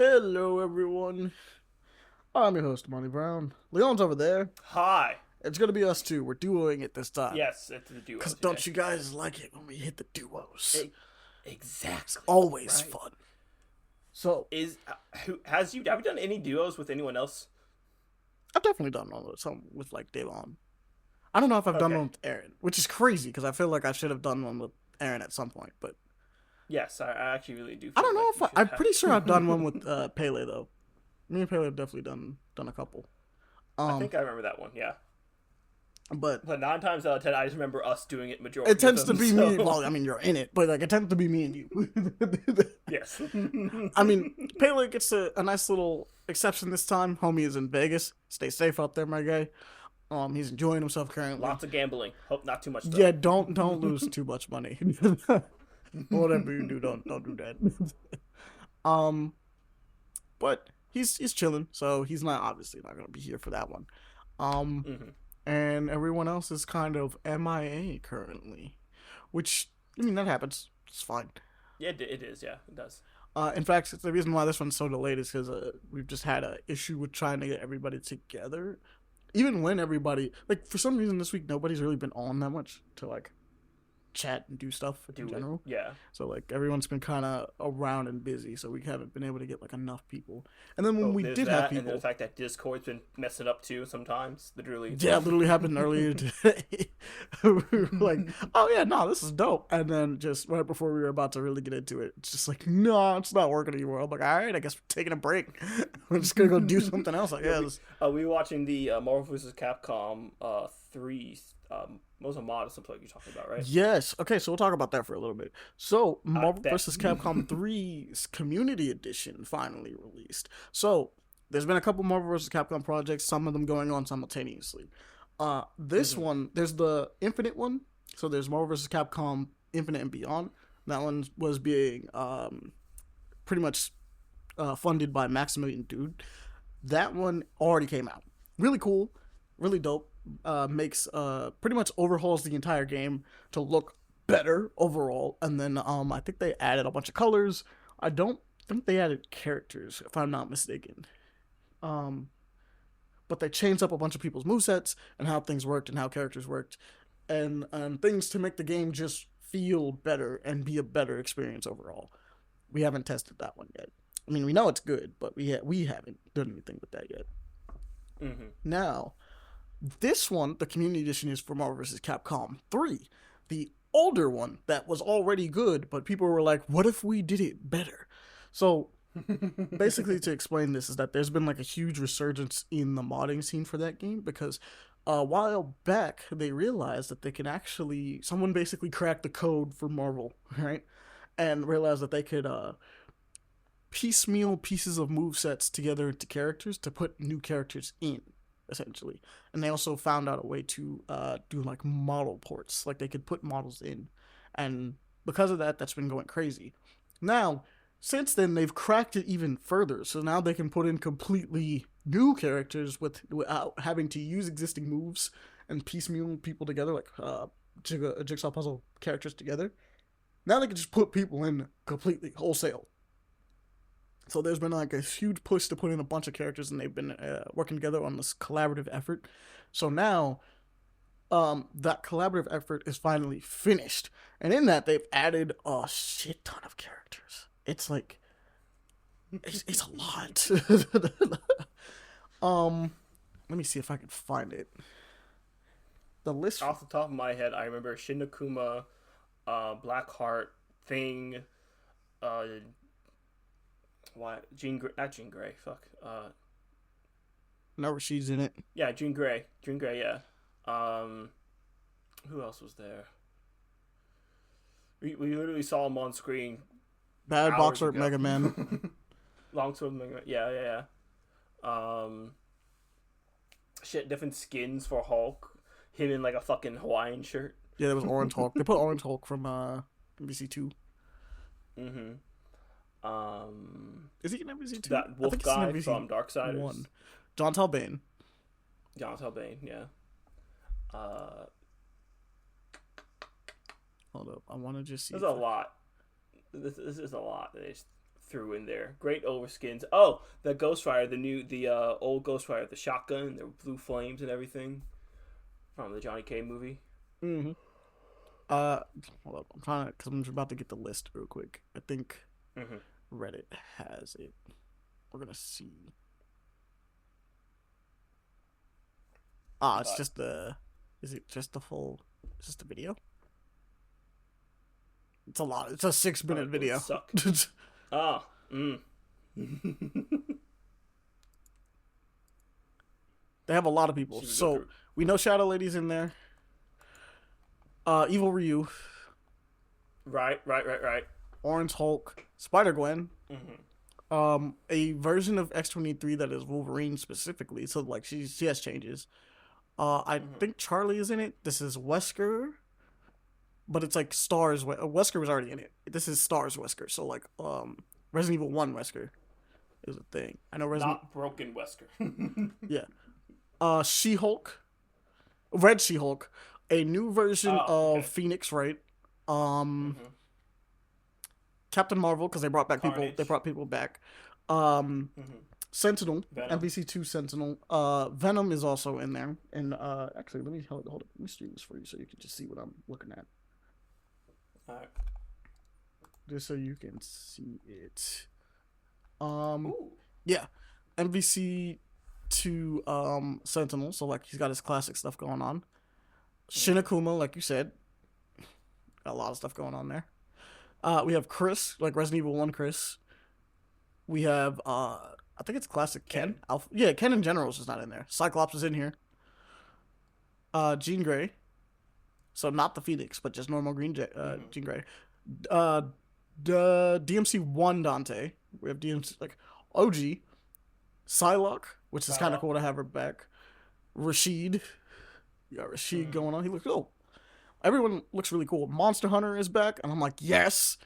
Hello, everyone. I'm your host, Ahmani Brown. Leon's over there. Hi. It's gonna be us two. We're duoing it this time. Yes, it's the duo Cause today. don't you guys like it when we hit the duos? E- It's exactly. always Right. fun. So Is who has you have you done any duos with anyone else? I've definitely done one with some with like Devon. I don't know if I've done Okay. one with Aaron, which is crazy because I feel like I should have done one with Aaron at some point. But Yes, I actually really do I feel don't know like if you should I'm have. pretty sure I've done one with Pele though. Me and Pele have definitely done a couple. I Um, think I remember that one. Yeah, but but 9 times out of 10, I just remember us doing it it majority of tends to them. be me. So Well, I mean, you're in it, but like it tends to be me and you. yes. I mean, Pele gets a nice little exception this time. Homie is in Vegas. Stay safe out there, my guy. He's enjoying himself currently. Lots of gambling. Hope not too much though. Yeah, don't lose too much money. Whatever you do, don't do that. um, but he's chilling, so he's not obviously not gonna be here for that one. Um, hmm and everyone else is kind of MIA currently, which I mean that happens. It's fine. Yeah, it is. Yeah, it does. In fact, the reason why this one's so delayed is because we've just had an issue with trying to get everybody together. Even when everybody, like, for some reason this week, nobody's really been on that much to, like, chat and do stuff in Do it. general. Yeah. So, like, everyone's been kind of around and busy, so we haven't been able to get, like, enough people. And then when Oh, we there's did have that, and then the people, fact that Discord's been messing up too sometimes. Literally. yeah, it literally happened earlier today. We were like, oh yeah, no, this is dope. And then just right before we were about to really get into it, it's just like, no, it's not working anymore. I'm like, all right, I guess we're taking a break. We're just gonna go do something else, I Yeah, guess. we were watching the Marvel vs. Capcom 3 most of mod or something like you're talking about, right? Yes. Okay, so we'll talk about that for a little bit. So, I Marvel bet. vs. Capcom 3's Community Edition finally released. So, there's been a couple Marvel vs. Capcom projects, some of them going on simultaneously. This hmm one, there's the Infinite one. So, there's Marvel vs. Capcom Infinite and Beyond. That one was being pretty much funded by Maximilian Dude. That one already came out. Really cool, really dope. Makes pretty much overhauls the entire game to look better overall. And then I think they added a bunch of colors. I don't think they added characters, if I'm not mistaken. Um, but they changed up a bunch of people's movesets and how things worked and how characters worked, and things to make the game just feel better and be a better experience overall. We haven't tested that one yet. I mean, we know it's good, but we haven't done anything with that yet. hmm Now, this one, the community edition, is for Marvel vs. Capcom 3. The older one that was already good, but people were like, what if we did it better? So, basically, to explain this, is that there's been like a huge resurgence in the modding scene for that game because a while back they realized that they can actually, someone basically cracked the code for Marvel, right? And realized that they could piecemeal pieces of move sets together into characters to put new characters in, essentially. And they also found out a way to do like model ports, like they could put models in, and because of that, that's been going crazy. Now, since then, they've cracked it even further, so now they can put in completely new characters without having to use existing moves and piecemeal people together, like jigsaw puzzle characters together. Now they can just put people in completely wholesale. So there's been like a huge push to put in a bunch of characters, and they've been working together on this collaborative effort. So now, that collaborative effort is finally finished, and in that they've added a shit ton of characters. It's like it's a lot. um, Let me see if I can find it. The list. Off the top of my head, I remember Shinakuma, Blackheart, Thing, uh, not Jean Grey, fuck, No, she's in it. yeah, Jean Grey, yeah. Who else was there? We literally saw him on screen Bad hours Boxer ago. Mega Man. Longsword, yeah. Shit, different skins for Hulk. Him in like a fucking Hawaiian shirt. Yeah, there was Orange Hulk. They put Orange Hulk from NBC 2. Mm-hmm. Is he in NBC 2? That wolf guy from Darksiders. 1. John Talbane. John Talbane, yeah. Uh, Hold up, I want to just see. there's a lot. This is a lot. They just threw in there. Great overskins. Oh, the Ghost Rider, the old Ghost Rider, the shotgun, the blue flames and everything from the Johnny K movie. Mm-hmm. Uh, Hold on. I'm trying to, because I'm about to get the list real quick. I think Mm-hmm. Reddit has it. We're gonna see. Ah, it's But just the. Is it just the full? Is just the video? It's a lot. It's a 6 minute it would video. suck. Ah, They have a lot of people. She would go So through. we know Shadow Lady's in there. Evil Ryu, Right. Orange Hulk, Spider Gwen, Mm-hmm. a version of X-23 that is Wolverine specifically. So like she has changes. I Mm-hmm. think Charlie is in it. This is Wesker, but it's like Stars. Wesker was already in it. This is Stars Wesker. So like Resident Evil 1 Wesker is a thing. I know Resident. Not broken Wesker. Yeah. She Hulk, Red She Hulk, a new version Oh, of okay. Phoenix, right? Um, Mm-hmm. Captain Marvel because they brought back people. They Carnage. brought people back. Um, Mm-hmm. Sentinel, Venom. MVC2 Sentinel. Venom is also in there. And actually, let me hold up. Let me stream this for you so you can just see what I'm looking at. All right. Just so you can see it. Ooh. Yeah, MVC2 Sentinel. So like he's got his classic stuff going on. Mm-hmm. Shinakuma, like you said, got a lot of stuff going on there. We have Chris, like Resident Evil 1 Chris. We have I think it's classic Ken. Ken. Yeah, Ken in general is just not in there. Cyclops is in here. Jean Grey. So not the Phoenix, but just normal Mm-hmm. Jean Grey. Uh the DMC1 Dante. We have DMC like OG. Psylocke, which is kind of Psylocke. cool to have her back. Rashid. You got Rashid Mm-hmm. going on. He looks cool. Everyone looks really cool. Monster Hunter is back, and I'm like, yes.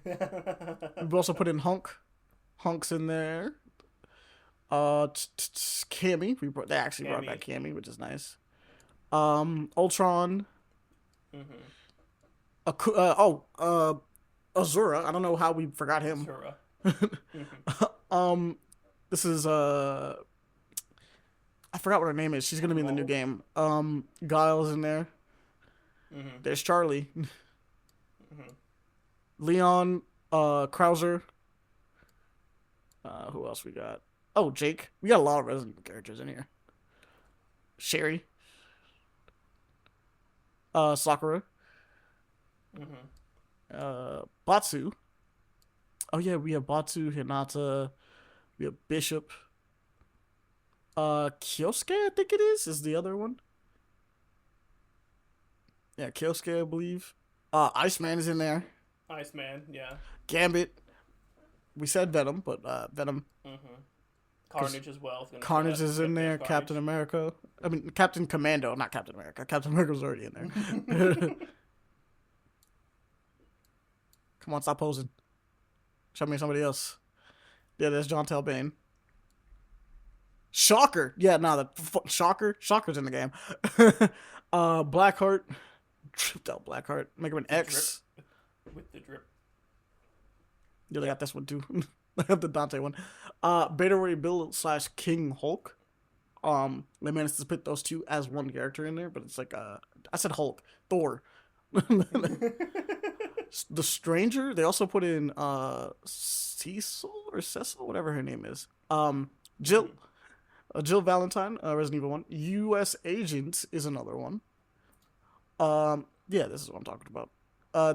We've also put in Hunk. Hunk's in there. Cammy. They actually brought back Cammy. Cammy, which is nice. Ultron. Mm-hmm. Azura. I don't know how we forgot him. Sura. Mm-hmm. This is I forgot what her name is. She's gonna be in the new Marvel. game. Guile's in there. Mm-hmm. There's Charlie. Mm-hmm. Leon. Krauser. Who else we got? Oh, Jake. We got a lot of Resident Evil characters in here. Sherry. Sakura. Mm-hmm. Batsu. Oh yeah, we have Batsu, Hinata. We have Bishop. Kyosuke, I think it is the other one. Yeah, Kyosuke, I believe. Iceman is in there. Iceman. Yeah. Gambit. We said Venom, but Venom. Mm-hmm. Carnage as well. Carnage is in there. Carnage. Captain America. I mean, Captain Commando, not Captain America. Captain America's already in there. Come on, stop posing. Show me somebody else. Yeah, there's John Talbane. Shocker. Yeah, nah, Shocker. Shocker's in the game. Blackheart. Tripped out Blackheart. Make him an X. With the drip. Yeah, they got this one too. I have the Dante one. Beta Ray Bill / King Hulk. They managed to put those two as one character in there, but it's like I said Hulk. Thor. The Stranger. They also put in Cecil or Cecil, whatever her name is. Jill. Jill Valentine, Resident Evil 1. U.S. Agent is another one. Yeah, this is what I'm talking about.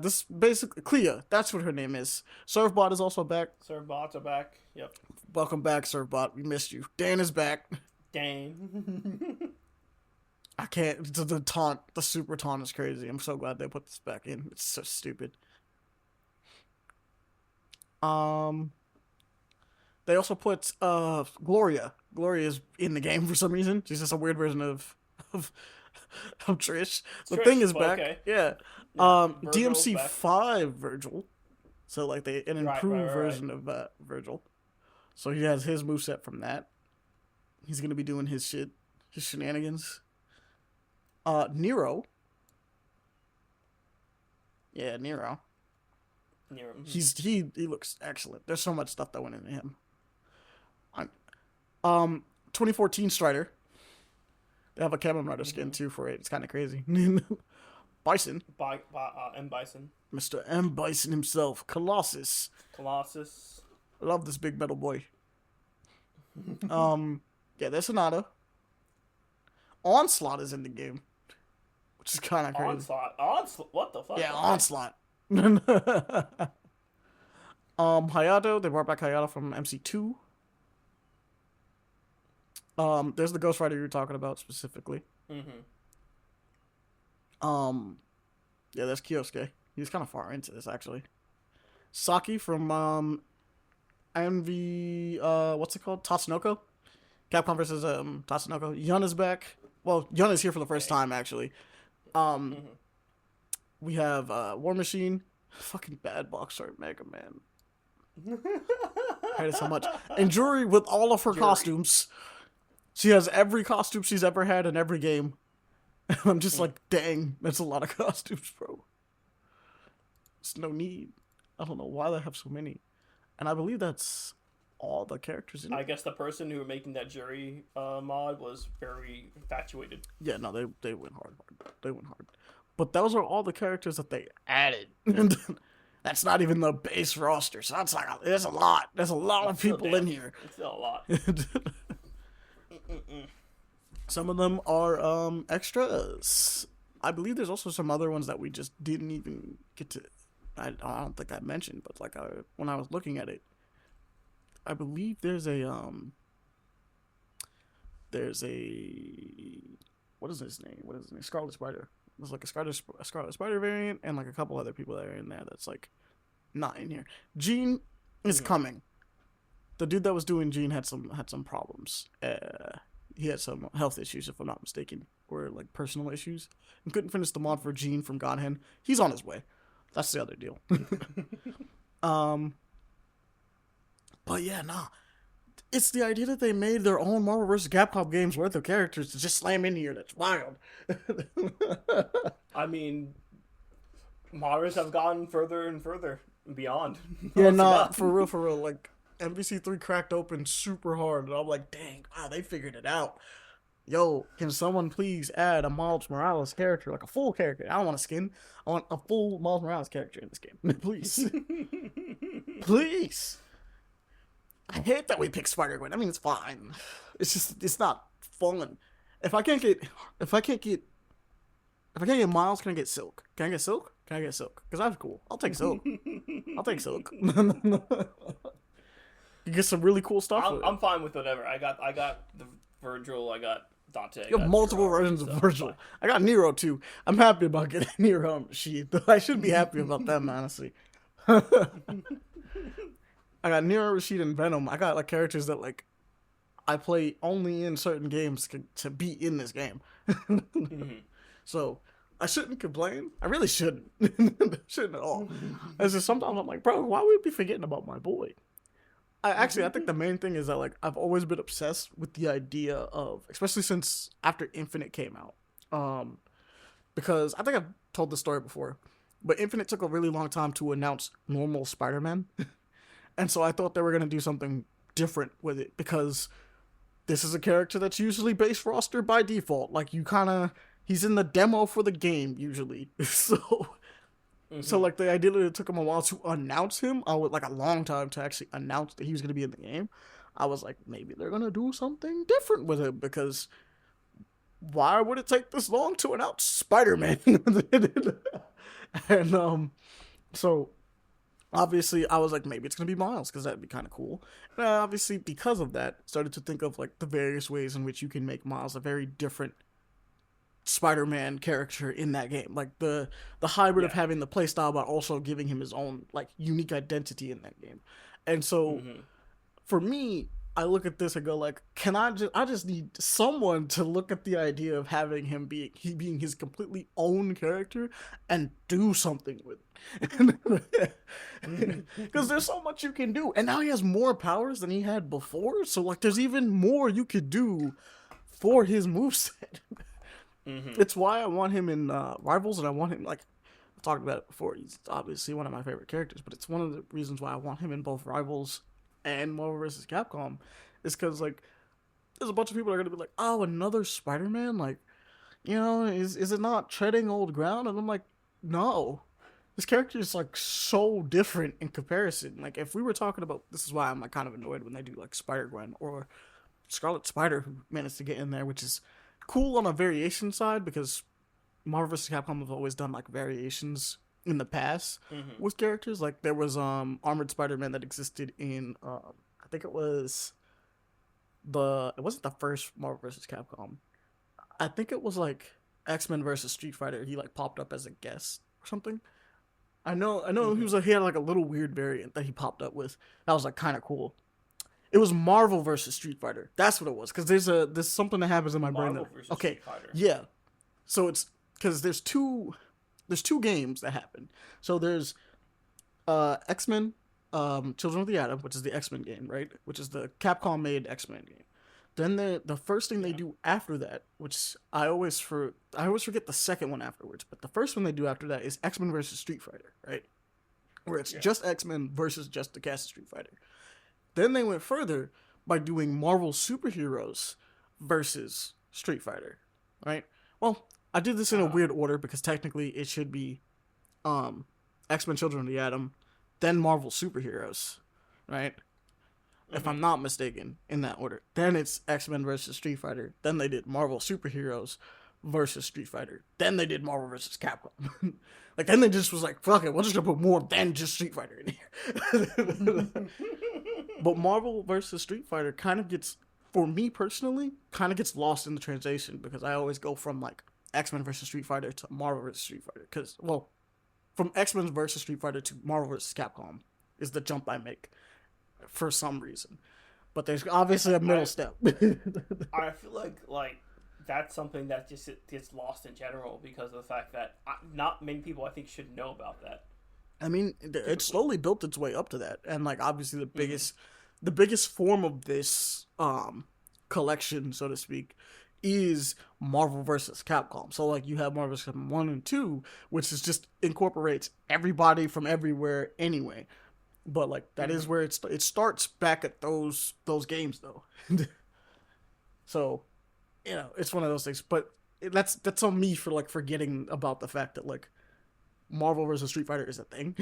This basically Clea. That's what her name is. Servbot is also back. Servbots are back. Yep. Welcome back, Servbot. We missed you. Dan is back. Dang. I can't. The taunt, the super taunt is crazy. I'm so glad they put this back in. It's so stupid. They also put Gloria. Gloria is in the game for some reason. She's just a weird version of of Trish. The Trish, thing is but back. okay. Yeah. Virgil's DMC back. 5 Virgil. So like an improved right. version of Virgil. So he has his moveset from that. He's gonna be doing his shit, his shenanigans. Nero. Yeah, Nero. Nero. He looks excellent. There's so much stuff that went into him. 2014 Strider. They have a Kamen Rider skin too for it. It's kind of crazy. Bison. M. Bison. Mr. M. Bison himself. Colossus. Colossus. I love this big metal boy. Yeah, there's Sonata. Onslaught is in the game, which is kind of crazy. Onslaught. What the fuck? Yeah, Onslaught. Hayato. They brought back Hayato from MC2. There's the Ghost Rider you were talking about specifically. Yeah, there's Kyosuke. He's kind of far into this actually. Saki from MV what's it called? Tatsunoko. Capcom versus Tatsunoko. Yun is back. Well, Yun is here for the first time actually. We have War Machine. Fucking bad box art Mega Man. I hate it so much. And Juri with all of her costumes. She has every costume she's ever had in every game. And I'm just like, dang, that's a lot of costumes, bro. There's no need. I don't know why they have so many. And I believe that's all the characters in it. I guess the person who were making that Jury mod was very infatuated. Yeah, no, they went hard. They went hard. But those are all the characters that they added. That's not even the base roster. So that's like, there's a lot. There's a lot of people in here. It's still a lot. Some of them are extras. I believe there's also some other ones that we just didn't even get to. I don't think I mentioned, but like when I was looking at it, I believe there's a what is his name? Scarlet Spider. There's like a Scarlet Spider variant and like a couple other people that are in there that's like not in here. Gene is coming. The dude that was doing Gene had some problems. He had some health issues, if I'm not mistaken, or like personal issues, and couldn't finish the mod for Gene from Godhen. He's on his way. That's the other deal. But yeah, nah. It's the idea that they made their own Marvel vs. Capcom games worth of characters to just slam in here. That's wild. I mean, modders have gone further and further beyond. Yeah, nah, for real. Like, MVC3 cracked open super hard, and I'm like, dang, wow, they figured it out. Yo, can someone please add a Miles Morales character, like a full character? I don't want a skin. I want a full Miles Morales character in this game. Please. Please. I hate that we picked Spider-Gwen. I mean, it's fine. It's just, it's not fun. If I can't get Miles, can I get Silk? Can I get Silk? Because that's cool. I'll take Silk. You get some really cool stuff. I'm fine with whatever. I got the Virgil. I got Dante. You have multiple versions of Virgil. I got Nero too. I'm happy about getting Nero on the sheet. I should be happy about them, honestly. I got Nero, Rashid, and Venom. I got like characters that like I play only in certain games to be in this game. So I shouldn't complain. I really shouldn't. Shouldn't at all. It's just sometimes I'm like, bro, why would we be forgetting about my boy? I think the main thing is that like I've always been obsessed with the idea of, especially since after Infinite came out, because I think I've told this story before, but Infinite took a really long time to announce normal Spider-Man. And so I thought they were going to do something different with it, because this is a character that's usually base roster by default. Like, he's in the demo for the game usually. So like the idea that it took him a while to announce him, like a long time to actually announce that he was going to be in the game. I was like, maybe they're going to do something different with him, because why would it take this long to announce Spider-Man? And so obviously, I was like, maybe it's going to be Miles, because that'd be kind of cool. And obviously, because of that, started to think of like the various ways in which you can make Miles a very different Spider-Man character in that game. Like the hybrid of having the playstyle, but also giving him his own like unique identity in that game. And so, for me, I look at this and go like, I just need someone to look at the idea of having him being his completely own character and do something with it. Because there's so much you can do. And now he has more powers than he had before. So like there's even more you could do for his moveset. It's why I want him in Rivals, and I want him like talked about it before. He's obviously one of my favorite characters, but it's one of the reasons why I want him in both Rivals and Marvel vs. Capcom, is because like there's a bunch of people that are gonna be like, oh, another Spider-Man, like, is it not treading old ground? And I'm like, no, this character is like so different in comparison. Like if we were talking about, this is why I'm like kind of annoyed when they do like Spider-Gwen or Scarlet Spider, who managed to get in there, which is cool on a variation side because Marvel vs. Capcom have always done like variations in the past with characters. Like there was Armored Spider-Man that existed in I think it wasn't the first Marvel vs. Capcom. I think it was like X-Men versus Street Fighter. He like popped up as a guest or something. I know he was like, he had like a little weird variant that he popped up with. That was like kind of cool. It was Marvel versus Street Fighter. That's what it was. Because there's something that happens in my brain. Marvel That, versus okay, Street Fighter. yeah. So it's because there's two games that happen. So there's X-Men, Children of the Atom, which is the X-Men game, right? Which is the Capcom made X-Men game. Then the first thing they do after that, which I always forget the second one afterwards, but the first one they do after that is X-Men versus Street Fighter, right? Where it's just X-Men versus just the cast of Street Fighter. Then they went further by doing Marvel superheroes versus Street Fighter, right? Well, I did this in a weird order because technically it should be X-Men Children of the Atom, then Marvel superheroes, right? If I'm not mistaken, in that order. Then it's X-Men versus Street Fighter. Then they did Marvel superheroes versus Street Fighter. Then they did Marvel versus Capcom. Like then they just was like, fuck it, we're just gonna put more than just Street Fighter in here. But Marvel versus Street Fighter kind of gets, for me personally, kind of gets lost in the translation because I always go from like X-Men versus Street Fighter to Marvel versus Street Fighter. Because, well, from X-Men versus Street Fighter to Marvel versus Capcom is the jump I make for some reason. But there's obviously a middle step. I feel like that's something that just gets lost in general because of the fact that not many people I think should know about that. I mean, it slowly built its way up to that, and like obviously the biggest form of this collection, so to speak, is Marvel versus Capcom. So like you have Marvel vs. Capcom 1 and 2, which is just incorporates everybody from everywhere anyway. But like that is where it starts back at those games though. So, it's one of those things. But that's on me for like forgetting about the fact that like Marvel vs. Street Fighter is a thing.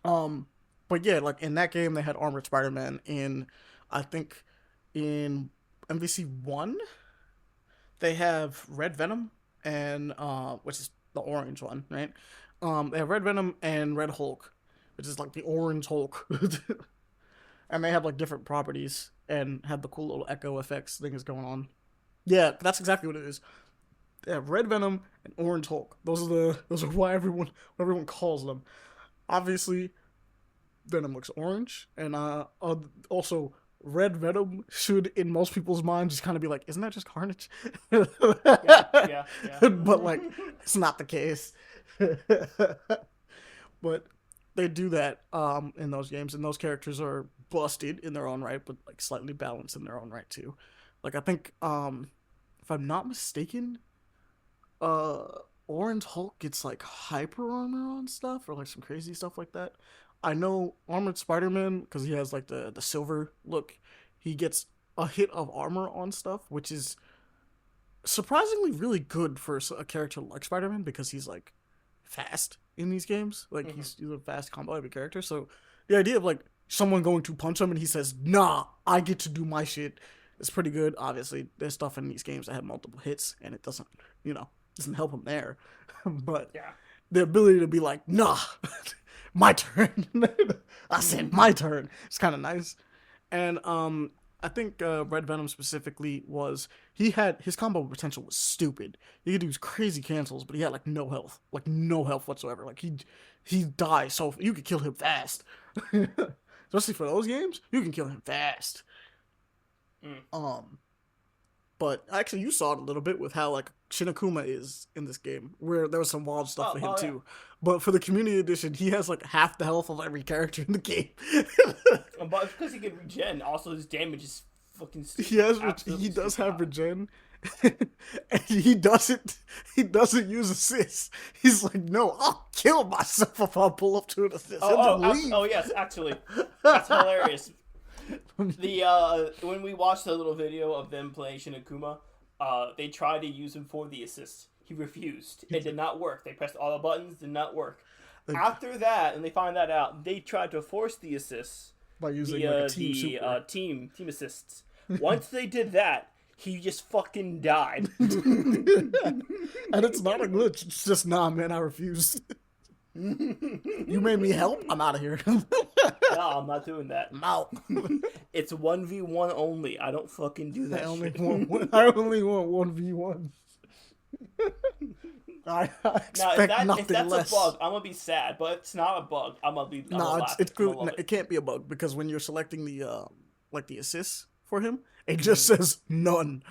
But yeah, like in that game they had Armored Spider-Man. I think in MVC 1 they have Red Venom and which is the orange one, right? They have Red Venom and Red Hulk, which is like the orange Hulk. And they have like different properties and have the cool little echo effects things going on. Yeah, that's exactly what it is. They have Red Venom and Orange Hulk. Those are why everyone calls them. Obviously, Venom looks orange, and also Red Venom should, in most people's minds, just kind of be like, isn't that just Carnage? Yeah. But like, it's not the case. But they do that in those games, and those characters are busted in their own right, but like slightly balanced in their own right too. Like I think, if I'm not mistaken, Orange Hulk gets like hyper armor on stuff or like some crazy stuff like that. I know Armored Spider-Man, because he has like the silver look, he gets a hit of armor on stuff, which is surprisingly really good for a character like Spider-Man because he's like fast in these games. Like he's a fast combo heavy character. So the idea of like someone going to punch him and he says, nah, I get to do my shit, is pretty good. Obviously, there's stuff in these games that have multiple hits and it doesn't help him there. But the ability to be like, nah, my turn. I said my turn. It's kind of nice. And I think Red Venom specifically his combo potential was stupid. He could do crazy cancels, but he had like no health whatsoever. Like he dies, so you could kill him fast. Especially for those games, you can kill him fast. But actually, you saw it a little bit with how like Shinakuma is in this game, where there was some wild stuff for him too. But for the community edition, he has like half the health of every character in the game. But because he can regen, also his damage is fucking stupid. He does have regen, And he doesn't use assist. He's like, no, I'll kill myself if I pull up to an assist. He'll just leave. Yes, actually, that's hilarious. The when we watched the little video of them playing Shinakuma, they tried to use him for the assist. He refused. It did not work. They pressed all the buttons, did not work. After that, and they find that out, they tried to force the assists By using like a team super. team assists. Once they did that, he just fucking died. And it's not a glitch. It's just, nah, man, I refuse. You made me help? I'm out of here. No, I'm not doing that. I'm out. It's 1v1 only. I don't fucking do that I only shit. want 1v1. I expect if nothing that's less. a bug, I'm gonna be sad. But if it's not a bug, I'm gonna be. No, it's cool. No, it can't be a bug because when you're selecting the assists for him, it just says none.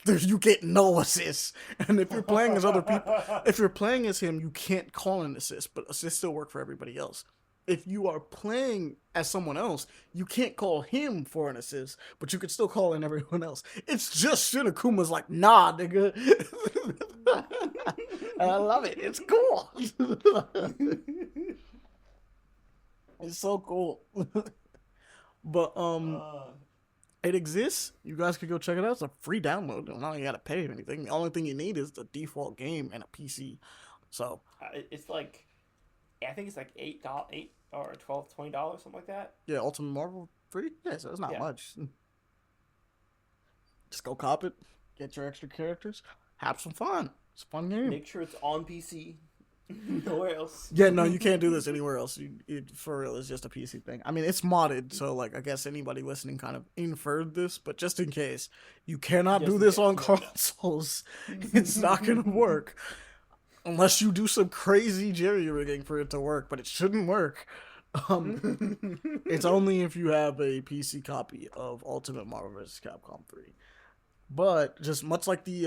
You get no assists. And if you're playing as other people, if you're playing as him, you can't call an assist, but assists still work for everybody else. If you are playing as someone else, you can't call him for an assist, but you can still call in everyone else. It's just Shinakuma's like, nah, nigga. And I love it. It's cool. It's so cool. But it exists. You guys could go check it out. It's a free download. You don't gotta pay anything. The only thing you need is the default game and a PC. So it's like, I think it's like $8 or $12, $20, something like that. Yeah, Ultimate Marvel free. Yeah, so it's not Yeah. much. Just go cop it. Get your extra characters. Have some fun. It's a fun game. Make sure it's on PC. Nowhere else. Yeah, no, you can't do this anywhere else. For real, it's just a PC thing. I mean, it's modded, so like I guess anybody listening kind of inferred this, but just in case, you cannot do this on consoles. It's not gonna work unless you do some crazy jerry rigging for it to work. But it shouldn't work. It's only if you have a PC copy of Ultimate Marvel vs. Capcom 3. But just much like the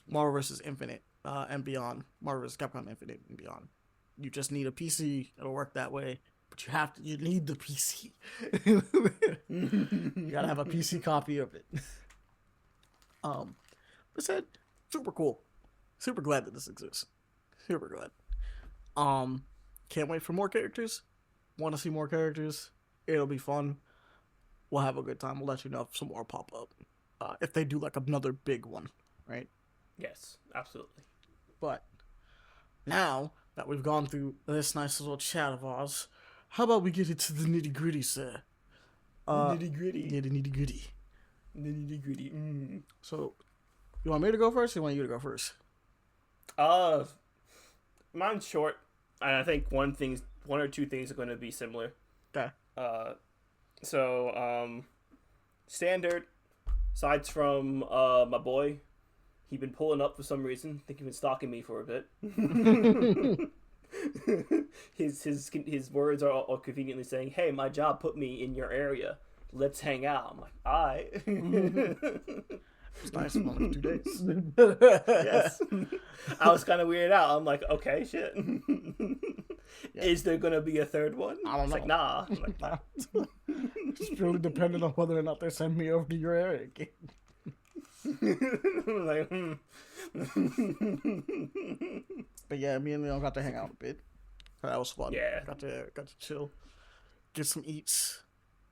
Marvel vs. Infinite. And beyond, Marvel vs. Capcom Infinite and beyond. You just need a PC. It'll work that way, but you need the PC. You gotta have a PC copy of it. But said, super cool. Super glad that this exists. Super glad. Can't wait for more characters. Want to see more characters. It'll be fun. We'll have a good time. We'll let you know if some more pop up. If they do like another big one, right? Yes, absolutely. But now that we've gone through this nice little chat of ours, how about we get into the nitty gritty, sir? Nitty gritty. Yeah, the nitty gritty. Nitty gritty. So, you want me to go first or you want you to go first? Mine's short, and I think one or two things are going to be similar. Okay. Standard, aside from my boy. He'd been pulling up for some reason. I think he'd been stalking me for a bit. His words are all conveniently saying, "Hey, my job put me in your area. Let's hang out." I'm like, "Aight." It's nice. Only 2 days. Yes. I was kind of weirded out. I'm like, "Okay, shit." Yeah. Is there gonna be a third one? I don't know. Like, nah. I'm like, nah. It's really dependent on whether or not they send me over to your area again. Like, But yeah, me and Leon got to hang out a bit. That was fun. Yeah. Got to chill, get some eats,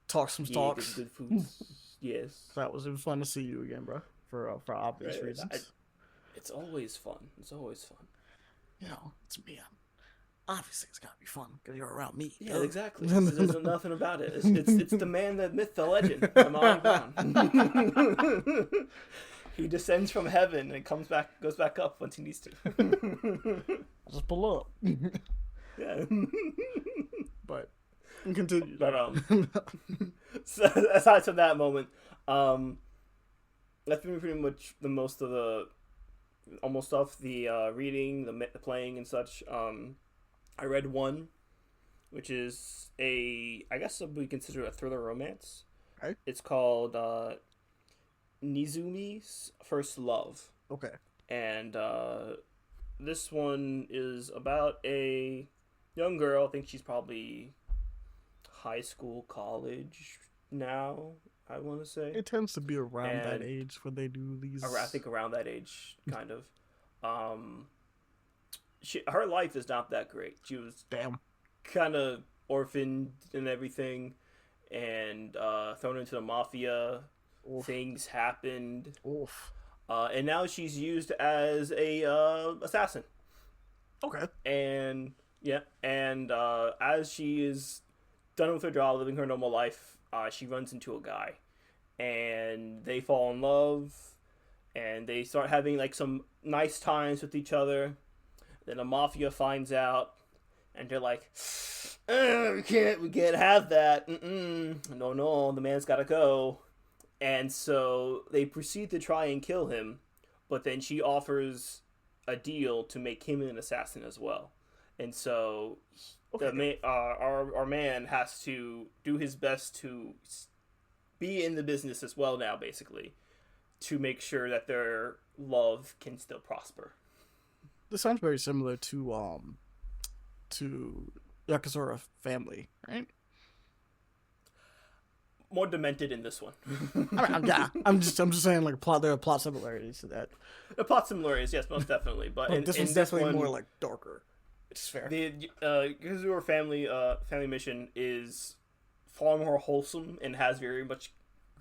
talk some yeah, talks. good foods. Yes. It was fun to see you again, bro. For obvious Right. reasons. It's always fun. It's always fun. You know, it's me. Obviously, it's gotta be fun because you're around me. Yeah, exactly. There's nothing about it. It's the man, the myth, the legend. Ahmani Khan. He descends from heaven and goes back up once he needs to. I'll just pull up. Yeah. But continue. But so aside from that moment, that's been pretty much the most of the almost stuff. The reading, the playing, and such. I read one, which is I guess we consider a thriller romance. Okay. It's called Nizumi's First Love. Okay. And this one is about a young girl. I think she's probably high school, college, now, I want to say. It tends to be around that And age when they do I these. think around that age, kind of. Um, her life is not that great. She was Damn. kind of orphaned and everything, and thrown into the mafia. Oof. Things happened, Oof. and now she's used as a assassin. Okay. And yeah, and as she is done with her job, living her normal life, she runs into a guy, and they fall in love, and they start having like some nice times with each other. Then the mafia finds out, and they're like, we can't have that. No, no, the man's gotta go." And so they proceed to try and kill him, but then she offers a deal to make him an assassin as well. And so Okay. our man has to do his best to be in the business as well now, basically, to make sure that their love can still prosper. This sounds very similar to Yakuza Family, right? More demented in this one. Yeah, I'm just saying like plot. There are plot similarities to that. The plot similarities, yes, most definitely. But Like this in one's this definitely one, more like darker. It's fair. the Yakuza family mission is far more wholesome and has very much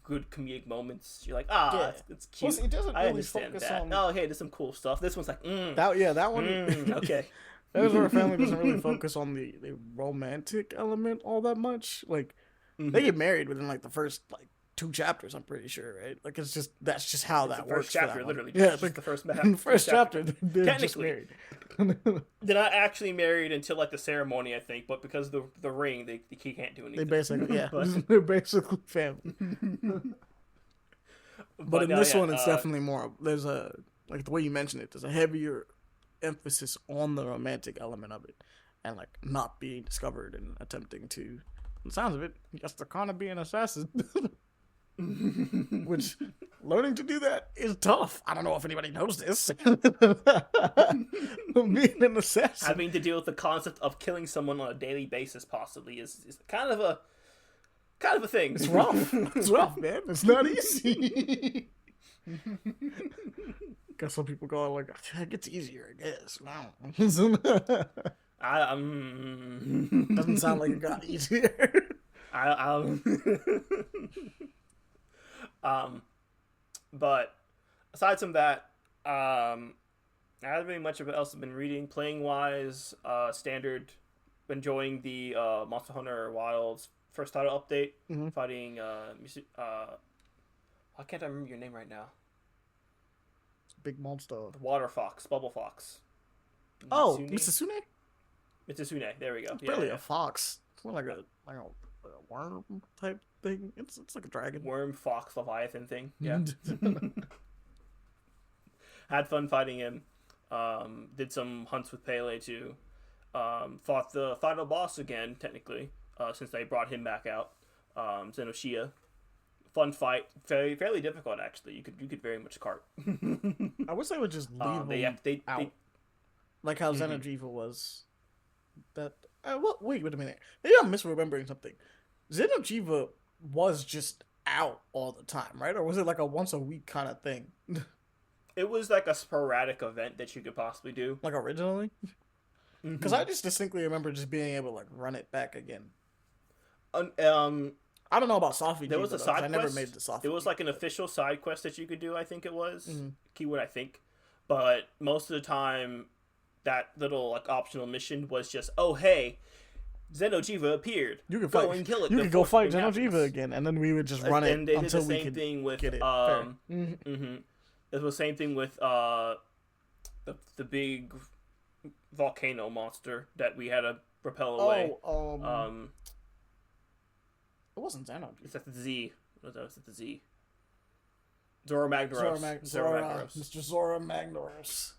good comedic moments. You're like, Yeah. it's cute. Plus, it doesn't I really understand focus that. on Oh, hey, there's some cool stuff. This one's like, that. Yeah, that one. okay. Yakuza Family doesn't really focus on the romantic element all that much. Like they get married within like the first like 2 chapters. I'm pretty sure, right? Like that's just how It's the that first works. For chapter, that one. literally. Yeah, Just like the first, in the first chapter, chapter. they're just Technically, married. they're not actually married until like the ceremony, I think. But because of the ring, he can't do They anything. basically, yeah, but they're basically family. But in no, this yeah. one, it's definitely more. There's a like the way you mentioned it. There's a heavier emphasis on the romantic element of it, and like not being discovered and attempting to. The sounds of it, just to kind of be an assassin, which learning to do that is tough. I don't know if anybody knows this. Being an assassin, Having to deal with the concept of killing someone on a daily basis, possibly, is kind of a thing. it's rough. It's rough, man. It's not easy. Guess some people go like, it gets easier, I guess. Wow. I, Doesn't sound like it got easier. I but aside from that, I haven't really much of what else I've been reading. Playing wise, standard. Enjoying the Monster Hunter Wilds first title update. Mm-hmm. Fighting why can't I remember your name right now? Big monster. The Water Fox, Bubble Fox. Oh, Mitsune? Mr. Sune? Mitsune. There we go. It's Yeah, barely yeah. a fox. It's more like a worm type thing. It's like a dragon. Worm Fox Leviathan thing. Yeah. Had fun fighting him. Did some hunts with Pele too. Fought the final boss again, technically, since they brought him back out. Zenoshiya. Fun fight, fairly difficult actually. You could very much cart. I wish they would just leave him out, like how Xenojiva was. That wait a minute. Maybe I'm misremembering something. Xenojiva was just out all the time, right? Or was it like a once a week kind of thing? It was like a sporadic event that you could possibly do. Like originally? Because I just distinctly remember just being able to like run it back again. I don't know about Safi. There was a side quest. I never made the Safi. There was like an official side quest that you could do. I think it was keyword. I think, but most of the time, that little like optional mission was just, oh hey, Xenojiva appeared. You could go and kill it. You could go fight Xenojiva again, and then we would just run it and they until did the we same could thing with get it. It was the same thing with the big volcano monster that we had to repel away. It wasn't Xenojiva. It's at the Z. What was it? The Z. Zora Magnaros. Mr. Zora Magnaros.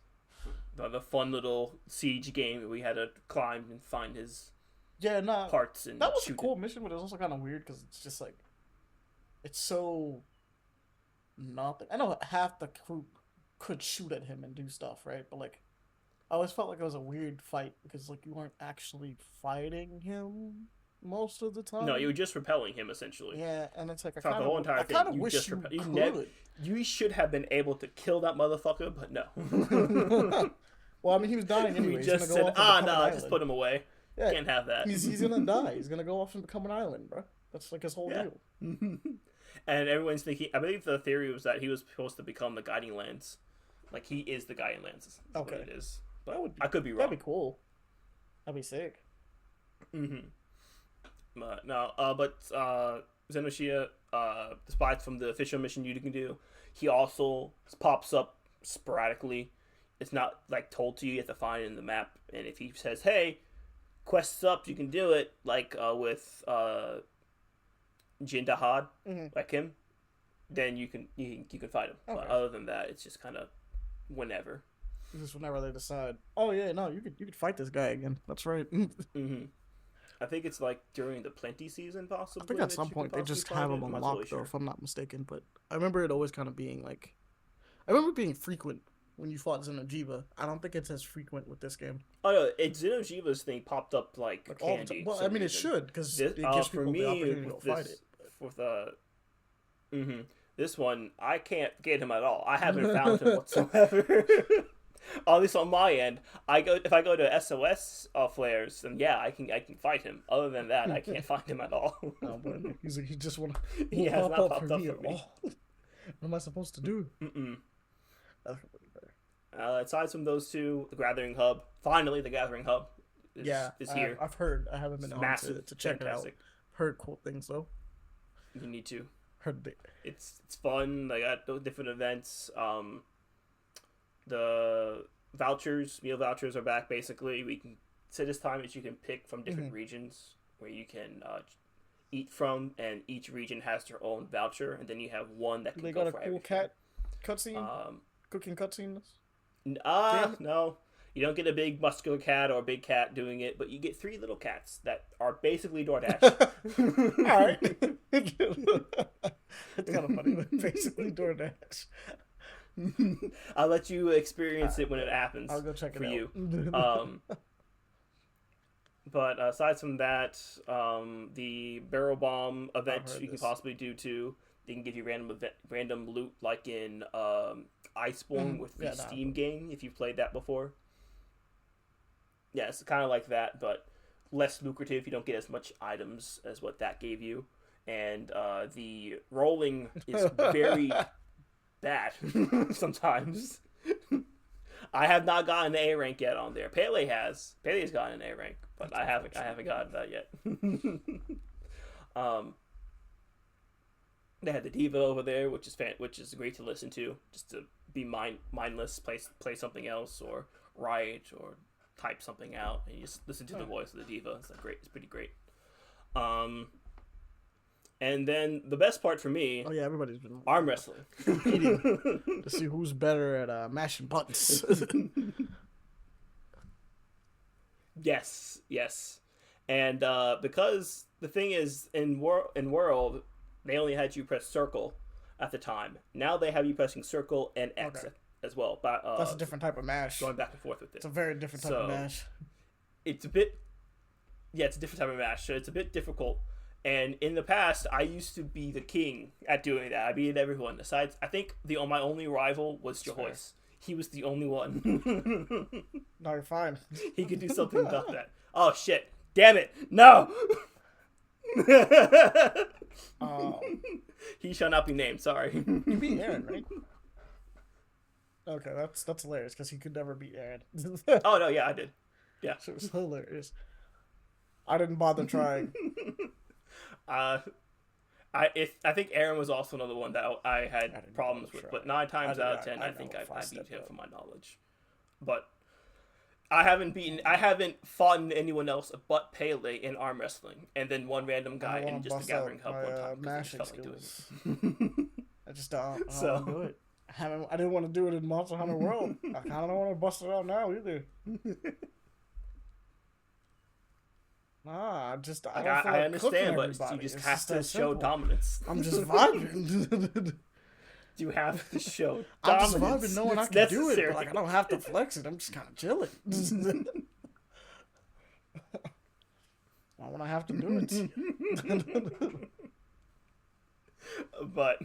The fun little siege game that we had to climb and find his parts and that was shoot a cool mission, but it was also kind of weird because it's just like it's so nothing. I know half the crew could shoot at him and do stuff, right? But like I always felt like it was a weird fight because like you weren't actually fighting him. most of the time. No, you're just repelling him essentially. Yeah, and it's like Throughout the whole entire thing, you wish just you repel. could. You should have been able to kill that motherfucker, but no. Well, I mean, he was dying anyway. We just said, just put him away. Yeah, can't have that. He's gonna die. He's gonna go off and become an island, bro. That's like his whole deal. And everyone's thinking. I believe the theory was that he was supposed to become the guiding lance. Like he is the guiding lance. Is okay, what it is. But I could be wrong. That'd be cool. That'd be sick. But no. Xenoshia, despite from the official mission you can do, he also pops up sporadically. It's not like told to you. You have to find it in the map. And if he says, "Hey, quest's up, you can do it," like with Jin Dahad, like him, then you can fight him. Okay. But other than that, it's just kind of whenever. Just whenever they decide. Oh yeah, no, you could fight this guy again. That's right. I think it's like during the plenty season, possibly. I think at some point they just have him unlocked, though, if I'm not mistaken. But I remember it always kind of being like, I remember being frequent when you fought Xenojiva. I don't think it's as frequent with this game. Oh no, Xenojiva's thing popped up like candy. Well, I mean, it should because it gives people the opportunity to fight it. With this one, I can't get him at all. I haven't found him whatsoever. At least on my end, if I go to SOS flares, then yeah, I can fight him. Other than that, I can't find him at all. No, but he's like, he just want to. He has not popped up for me. What am I supposed to do? That's completely fair. Aside from those two, the Gathering Hub. Finally, the Gathering Hub is here. I've heard. I haven't been on to check fantastic. It out. Heard cool things though. You need to. Heard it's fun. They got different events. The meal vouchers are back. Basically, we can say this time that you can pick from different regions where you can eat from, and each region has their own voucher, and then you have one that can they go got for a cool cat cutscene. Cooking cutscenes. No. You don't get a big muscular cat or a big cat doing it, but you get 3 little cats that are basically DoorDash. All right. It's kind of funny. Basically DoorDash. I'll let you experience it when it happens. I'll go check it for out. You. But aside from that, the barrel bomb event you can possibly do too. They can give you random loot like in Iceborne with the Steam game if you've played that before. Yeah, it's kind of like that, but less lucrative. You don't get as much items as what that gave you. And the rolling is very bad sometimes. I have not gotten an A rank yet on there. Pele has. Pele's gotten an A rank, but I haven't gotten that yet. They had the diva over there, which is great to listen to, just to be mindless, play something else, or write, or type something out, and you just listen to the voice of the diva. It's it's pretty great. And then the best part for me, everybody's been arm wrestling, competing to see who's better at mashing buttons. Yes, and because the thing is in World, they only had you press circle at the time. Now they have you pressing circle and X as well. But that's a different type of mash. Going back and forth with it. It's a very different type of mash. It's a different type of mash. So it's a bit difficult. And in the past, I used to be the king at doing that. I beat everyone. Besides, I think my only rival was Jehoice. He was the only one. No, you're fine. He could do something about that. Oh shit! Damn it! No. He shall not be named. Sorry. You beat Aaron, right? Okay, that's hilarious because he could never beat Aaron. Oh no, yeah, I did. Yeah, it was hilarious. I didn't bother trying. I think Aaron was also another one that I had problems with, but 9 times out of 10, I think I beat him from my knowledge. But I haven't fought anyone else but Pele in arm wrestling, and then one random guy in just the Gathering Hub one time. Mashing skills. I just don't want to do it. I didn't want to do it in Monster Hunter World. I kind of don't want to bust it out now either. Nah, I understand, but you just have to show dominance. I'm just vibing. You have to show dominance. I'm just vibing knowing I can do it, but I don't have to flex it. I'm just kind of chilling. when I have to do it to you. but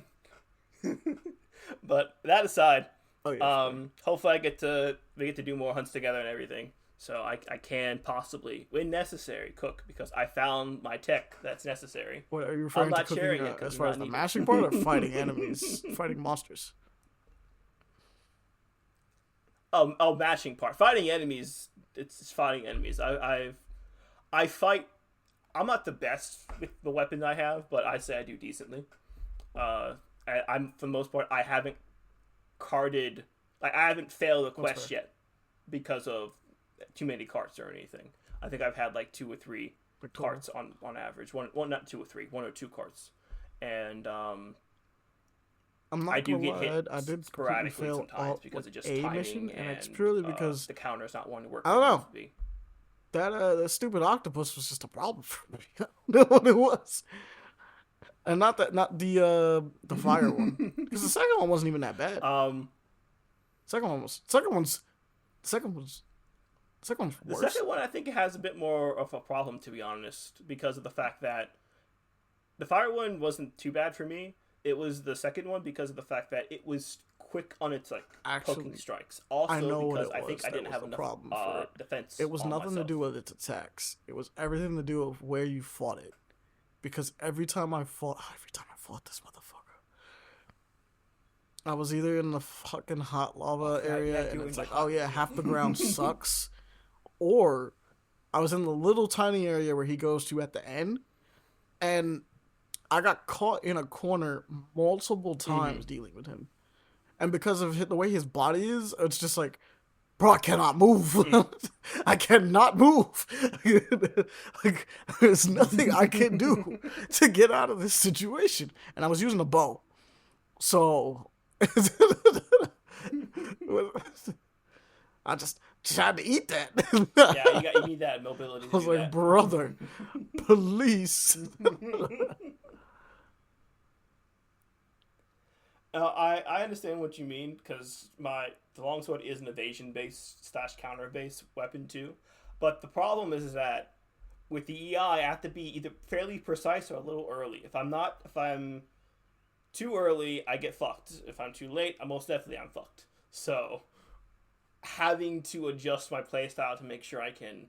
but that aside, Oh yeah. hopefully we get to do more hunts together and everything. So I can possibly, when necessary, cook because I found my tech that's necessary. What are you referring to cooking as far as the mashing part or fighting enemies, fighting monsters? Mashing part. Fighting enemies. It's fighting enemies. I fight. I'm not the best with the weapon I have, but I say I do decently. I'm for the most part. I haven't carded. Like I haven't failed a quest yet because of too many carts or anything. I think I've had like 2 or 3 carts on average. One, not 2 or 3, 1 or 2 carts, and I'm not I do gonna get lie, hit I did sporadically fail sometimes because of just a timing mission, and it's purely because the counter's not wanting to work. I don't know. That stupid octopus was just a problem for me. I don't know what it was, and not the fire one because the second one wasn't even that bad. Second one's worse. The second one I think it has a bit more of a problem, to be honest, because of the fact that the fire one wasn't too bad for me. It was the second one because of the fact that it was quick on its poking strikes. Also, I know because what it was. I think I didn't have enough defense. It was nothing to do with its attacks. It was everything to do with where you fought it. Because every time I fought this motherfucker, I was either in the fucking hot lava area and it's like, oh yeah, half the ground sucks, or I was in the little tiny area where he goes to at the end, and I got caught in a corner multiple times dealing with him. And because of the way his body is, it's just like, bro, I cannot move. I cannot move. Like, there's nothing I can do to get out of this situation. And I was using a bow. So, I just tried to eat that. Yeah, you need that mobility. I was like, brother, police. I understand what you mean because the longsword is an evasion based / counter based weapon too, but the problem is that with the EI I have to be either fairly precise or a little early. If I'm too early, I get fucked. If I'm too late, I'm fucked. So having to adjust my playstyle to make sure I can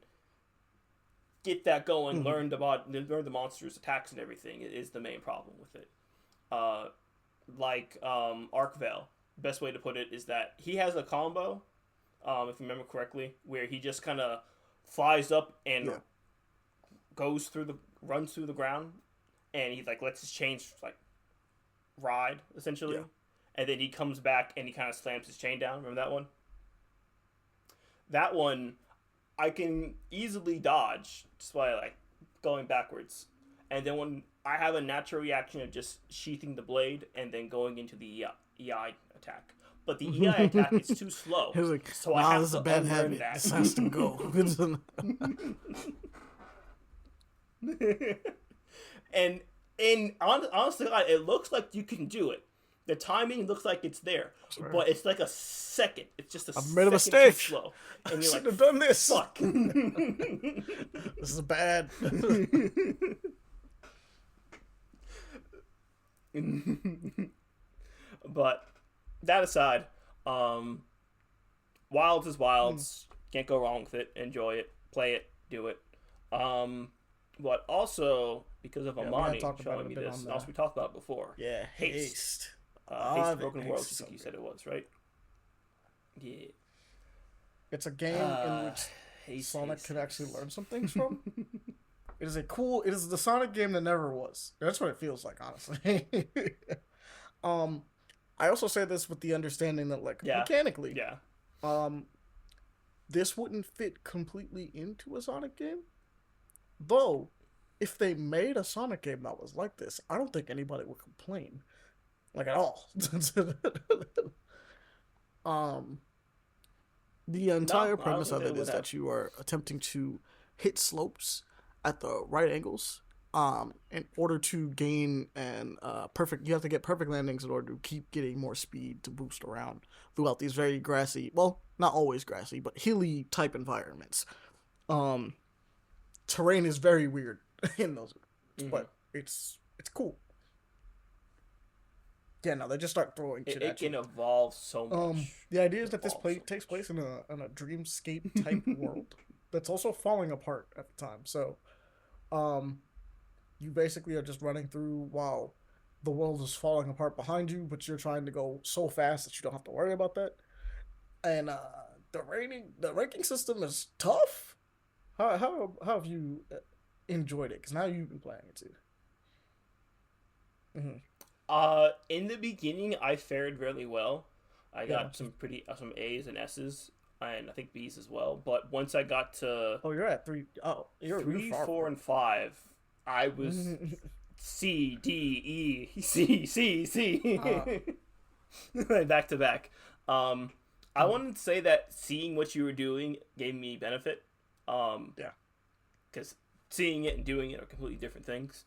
get that going, learn the monsters' attacks and everything is the main problem with it. Like Arkvale, best way to put it is that he has a combo, if you remember correctly, where he just kind of flies up and runs through the ground, and he lets his chains ride essentially, and then he comes back and he kind of slams his chain down. Remember that one? That one I can easily dodge just by going backwards, and then when I have a natural reaction of just sheathing the blade and then going into the EI attack. But the EI attack is too slow. He was like, so I have this is to a bad unlearn habit. This has to go. and honestly, it looks like you can do it. The timing looks like it's there, but it's like a second. It's just I've made a mistake. Too slow. And you're shouldn't have done this. Fuck. This is bad. But that aside, Wilds is Wilds. Can't go wrong with it. Enjoy it, play it, do it. But also because of Ahmani showing me this, and also we talked about it before. Yeah, Haste. Haste Broken World. I think you said it was right. Yeah. It's a game in which Sonic could actually learn some things from. It is the Sonic game that never was. That's what it feels like, honestly. I also say this with the understanding that, mechanically, this wouldn't fit completely into a Sonic game. Though, if they made a Sonic game that was like this, I don't think anybody would complain. At all. The entire premise of it is that you are attempting to hit slopes at the right angles in order to gain you have to get perfect landings in order to keep getting more speed to boost around throughout these very grassy, well, not always grassy, but hilly type environments. Terrain is very weird in those games, but it's cool. Yeah, no, they just start throwing shit It at you. can evolve so much. The idea is that this takes place in a dreamscape type world that's also falling apart at the time. So, um, you basically are just running through while the world is falling apart behind you, but you're trying to go so fast that you don't have to worry about that. And the ranking system is tough. How have you enjoyed it? Because now you've been playing it too. Mm-hmm. In the beginning, I fared really well. I Yeah. got some A's and S's, and I think B's as well. But once I got to Oh, you're at three. Oh, three, you're far 4, from and 5, I was C D E C C C back to back. I wanted to say that seeing what you were doing gave me benefit. Yeah. Because seeing it and doing it are completely different things.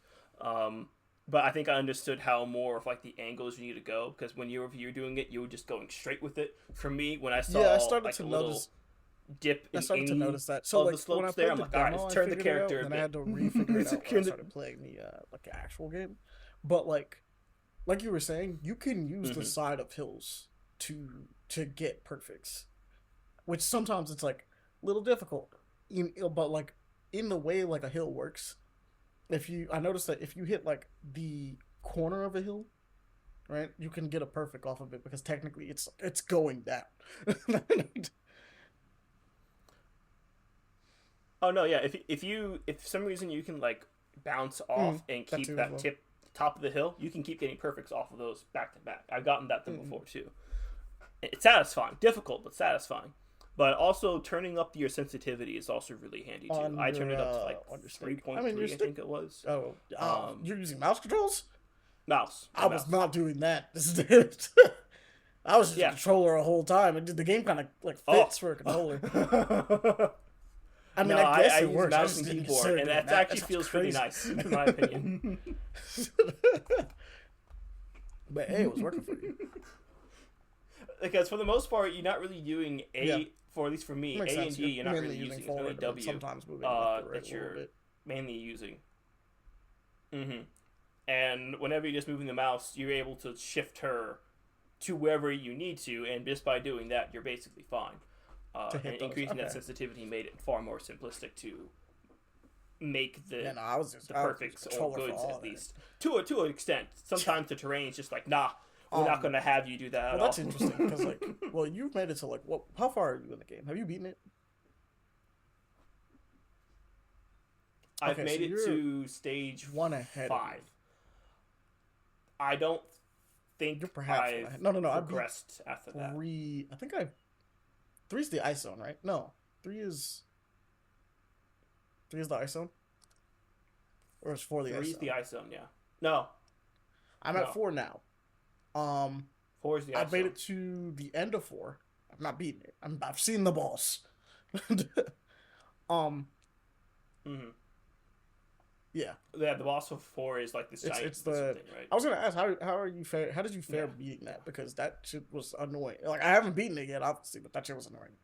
But I think I understood how more of like the angles you need to go, because when you were doing it, you were just going straight with it. For me, when I saw I started like to a notice. little dip in I started to any notice that. So of like the slopes when I there, played I'm the like, all right, demo, let's I turn the figured it character out, a and then I bit. had to refigure it out when I started playing the actual game. But like you were saying, you can use the side of hills to get perfects, which sometimes it's like a little difficult. But like in the way like a hill works, I noticed that if you hit like the corner of a hill, right, you can get a perfect off of it because technically it's going down. Oh no, yeah. If for some reason you can like bounce off and that keep too as that well. tip top of the hill, you can keep getting perfects off of those back to back. I've gotten that before too. It's satisfying, difficult but satisfying. But also turning up your sensitivity is also really handy too. On I turned it up to like on your three stick. point I mean, your three, I stick. think it was. Oh, Um, you're using mouse controls? mouse. I was Mouse. not doing that. This is it. I was using a Yeah. controller the whole time. The game kind of like fits for a controller. I mean, No, I guess I it use works. I mouse just and didn't keyboard, consider and doing that actually feels pretty nice, in my opinion. But hey, it was working for you. Because for the most part, you're not really doing A, Yeah. for at least for me, Makes A sense. and G, You're you're not mainly really using using. It's mainly forward, but W sometimes moving left or right that a little you're bit. mainly using. And whenever you're just moving the mouse, you're able to shift her to wherever you need to, and just by doing that, you're basically fine. And increasing that sensitivity made it far more simplistic to make the perfects or goods at least to an extent. Sometimes the terrain's just like, nah, we're not going to have you do that. Well, that's interesting because you've made it to like what? How far are you in the game? Have you beaten it? I've made it to stage 5. I don't think you're perhaps I've progressed after that. 3. I think 3's the ice zone, right? No, 3 is the ice zone, or is 4 the ice zone? 3's the ice zone, yeah. No, I'm at 4 now. 4 is the ice I've made zone. it to the end of 4. I've not beaten it. I've seen the boss. Yeah. Yeah, the boss of 4 is like this giant It's the thing, right? I was gonna ask how are you fare? How did you fare beating that? Because that shit was annoying. Like I haven't beaten it yet, obviously, but that shit was annoying.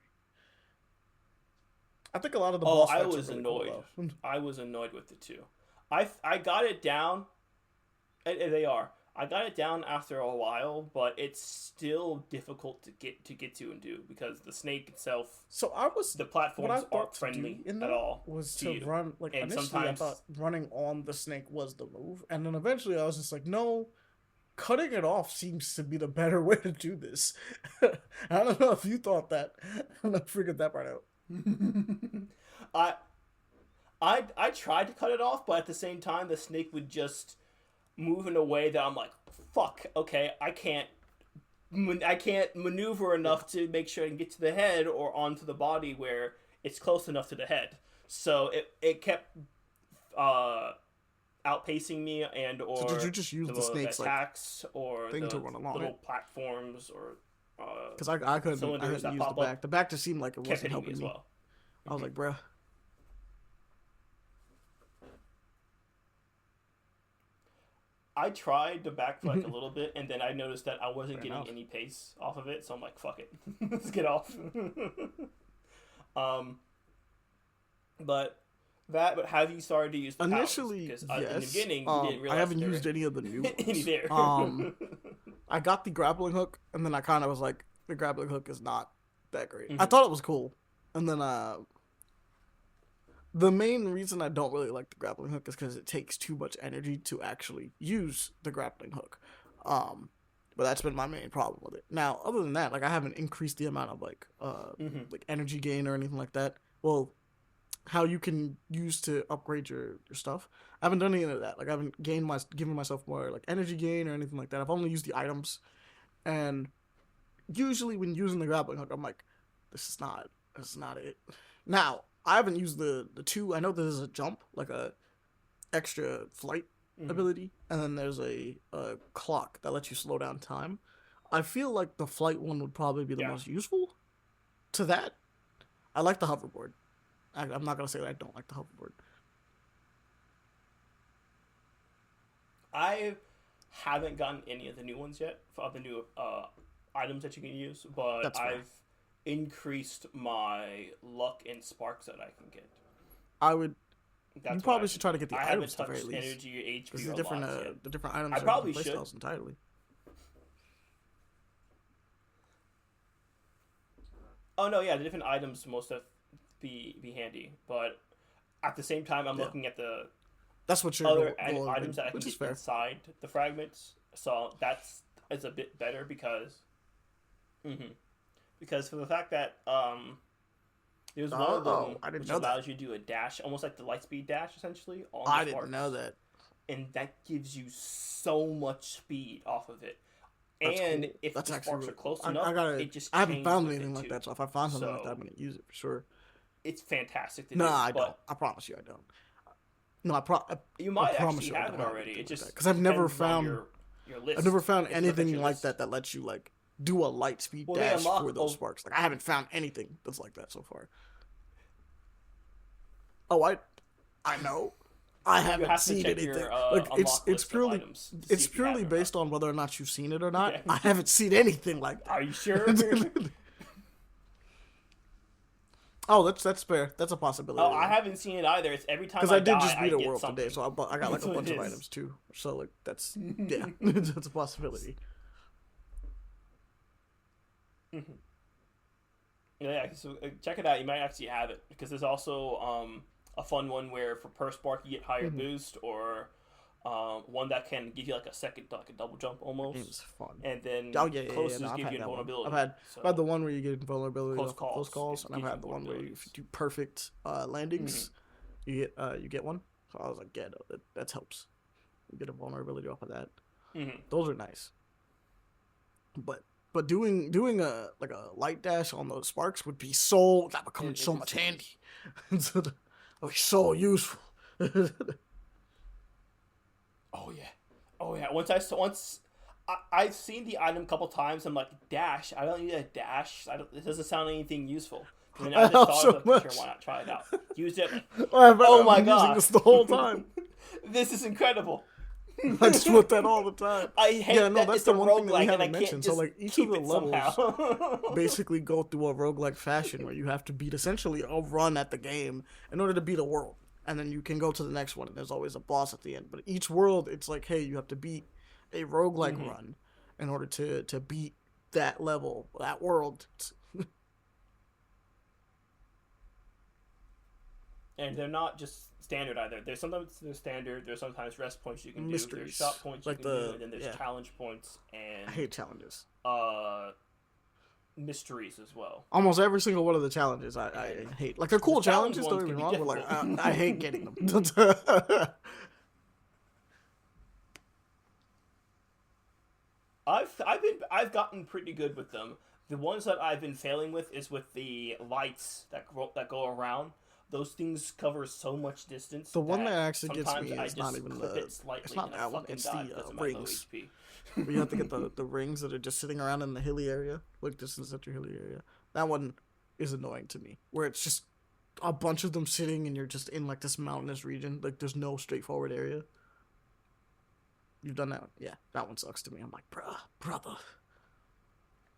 I think a lot of the boss fights I was are really annoyed. cool, I was annoyed with it too. I got it down. They are. I got it down after a while, but it's still difficult to get to and do because the snake itself. So the platforms aren't friendly at all. Was to run like and initially sometimes... I thought running on the snake was the move, and then eventually I was just like, no, cutting it off seems to be the better way to do this. I don't know if you thought that. I figured that part out. I tried to cut it off, but at the same time, the snake would just move in a way that I'm like, fuck, okay, I can't maneuver enough to make sure I can get to the head or onto the body where it's close enough to the head. So it kept outpacing me and or so did you just use the snake's attacks or thing the to run along little it? Platforms or because I couldn't use the back. The back just seemed like it wasn't helping me. Well. I was like, bruh. I tried to back for like a little bit, and then I noticed that I wasn't getting any pace off of it, so I'm like, fuck it. Let's get off. But That, but have you started to use the powers? Initially, Because in the yes. beginning, you didn't I realize haven't there used any of the new were any ones. there. I got the grappling hook, and then I kind of was like, the grappling hook is not that great. I Mhm. thought it was cool, and then the main reason I don't really like the grappling hook is because it takes too much energy to actually use the grappling hook. But that's been my main problem with it. Now, other than that, like I haven't increased the amount of like energy gain or anything like that. Well, how you can use to upgrade your stuff. I haven't done any of that. Like I haven't given myself more like energy gain or anything like that. I've only used the items, and usually when using the grappling hook, I'm like, this is not it. Now I haven't used the two. I know there's a jump, like a extra flight ability, and then there's a clock that lets you slow down time. I feel like the flight one would probably be the Yeah. most useful to that. I like the hoverboard. I'm not gonna say that I don't like the hoverboard. I haven't gotten any of the new ones yet, of the new items that you can use, but That's fair. I've increased my luck and sparks that I can get. I would. That's You what probably I've should been try to doing. get the I items haven't at the very touched least. energy or Because HP or lots yet. the different items I are probably different should. playstyles entirely. Oh no, yeah, the different items most of be handy, but at the same time, I'm Yeah, looking at the that's what your other goal has been, items that I can which is get fair. inside the fragments. So that's is a bit better because, hmm because for the fact that there's one of them I didn't which know that. allows you to do a dash, almost like the lightspeed dash, essentially on I the didn't know sparks, that. and that gives you so much speed off of it. That's And cool. if That's the actually sparks are really cool. close enough, I gotta. it just I haven't chains found with anything it like too. that, so if I find something like that, I'm So gonna use it for sure. it's fantastic to Nah, do. I don't. But I promise you, I don't. No, you I might promise actually you, I have don't it have already. anything It like that just because I've never depends on found. your list. I've never found If you look at anything your like list. that lets you like do a light speed Well, they dash unlock. for those sparks. Like I haven't found anything that's like that so far. Oh, I know. I You haven't have to seen check anything. your Like unlock list of purely items to see it's if you have purely it or not. based on whether or not you've seen it or not. Okay. I haven't seen anything like Are you sure? that. Oh, that's fair. That's a possibility. Oh, I haven't seen it either. It's every time Because I I did die, just I beat a get world something. today, so I got like That's a what bunch it of is. items too. So like that's yeah, that's a possibility. Yeah, so check it out. You might actually have it because there's also a fun one where for per spark you get higher Mhm. boost, or one that can give you like a second, like a double jump almost, Game's fun. and then Oh yeah, yeah, yeah. closest No, I've give had you that one. invulnerability. I've had the one where you get invulnerability Close off of close calls, calls, it and I've gives you had the one where if vulnerabilities. you do perfect landings, you get one. So I was like, yeah, no, that helps. You get a vulnerability off of that. Mm-hmm. Those are nice. But doing a like a light dash on those sparks would be that would come in so much handy. So that would be so useful. Oh yeah, oh yeah. I've seen the item a couple times. I'm like, dash. I don't need a dash. It doesn't sound anything useful. And then I just thought, so like, much. sure, why not try it out? Use it. Oh my I'm using god, this the whole time. This is incredible. I just want that all the time. I hate Yeah, no, that that's it's the a one thing that we roguelike and I haven't can't mentioned. So just like each of keep the it levels somehow. basically go through a roguelike fashion where you have to beat essentially a run at the game in order to beat a world. And then you can go to the next one and there's always a boss at the end. But each world it's like, hey, you have to beat a roguelike run in order to beat that level, that world. And they're not just standard either. There's sometimes they're standard. There's sometimes rest points you can do. There's Mysteries. shot points Like you can do, the- and then there's yeah. challenge points I and hate challenges. Mysteries as well. Almost every single one of the challenges I hate. Like they're cool The challenge challenges, don't ones get me can be wrong, but like difficult. I hate getting them. I've gotten pretty good with them. The ones that I've been failing with is with the lights that go around. Those things cover so much distance. The one that actually gets sometimes me I is just not even clip the. it slightly It's not and I that one. fucking It's die the because of my low rings. HP. Where you have to get the rings that are just sitting around in the hilly area, like just in the center hilly area. That one is annoying to me. Where it's just a bunch of them sitting, and you're just in like this mountainous region. Like there's no straightforward area. You've done that one? Yeah, that one sucks to me. I'm like, brother.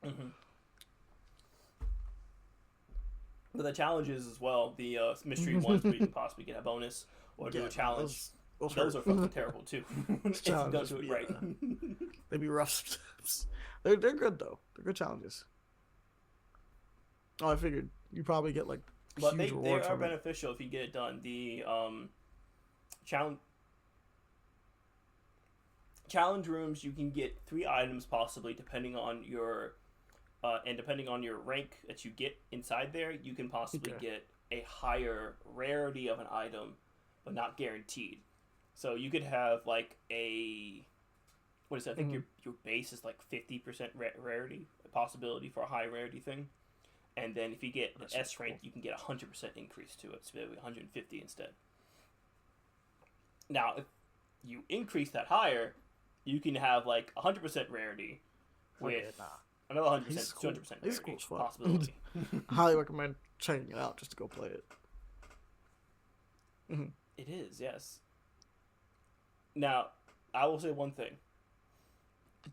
Mm-hmm. But the challenges as well, the mystery ones where you can possibly get a bonus or do a challenge. Those are fucking terrible too. If you don't do it right. They'd be rough sometimes. They're good though. They're good challenges. Oh, I figured you probably get like but huge rewards they are from it. beneficial if you get it done. The challenge rooms, you can get 3 items possibly depending on your rank that you get inside there. You can possibly get a higher rarity of an item, but not guaranteed. So you could have like a what is that? I think your base is like 50% rarity, a possibility for a high rarity thing. And then if you get an S rank, you can get 100% increase to it, so maybe 150 instead. Now, if you increase that higher, you can have like 100% rarity with another 100%, 200% rarity possibility. Highly recommend checking it out just to go play it. It is, yes. Now, I will say one thing.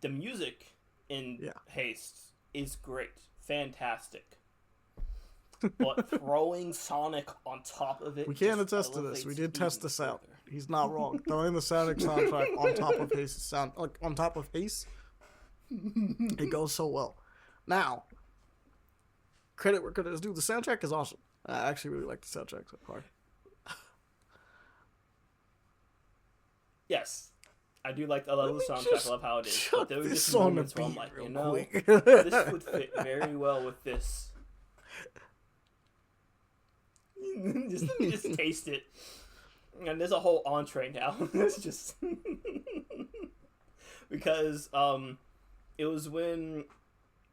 The music in Haste is great. Fantastic. But throwing Sonic on top of it... We can attest to this. We did test this out. He's not wrong. Throwing the Sonic soundtrack on top of Haste it goes so well. Now, credit where credit is due. The soundtrack is awesome. I actually really like the soundtrack so far. Yes. I do like, I love the soundtrack. I love how it is. But there were just moments where I'm like, quick. This would fit very well with this. Let me just taste it. And there's a whole entree now. It's just because it was when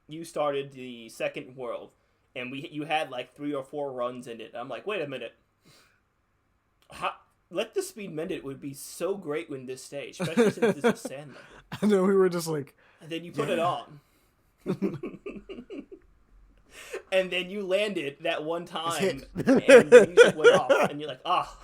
you started the second world, and you had like 3 or 4 runs in it. I'm like, wait a minute. Let the speed mend it would be so great in this stage, especially since it's a sand level. And then we were just like, and then you put it on. And then you landed that one time, and the music went off, and you're like, ah.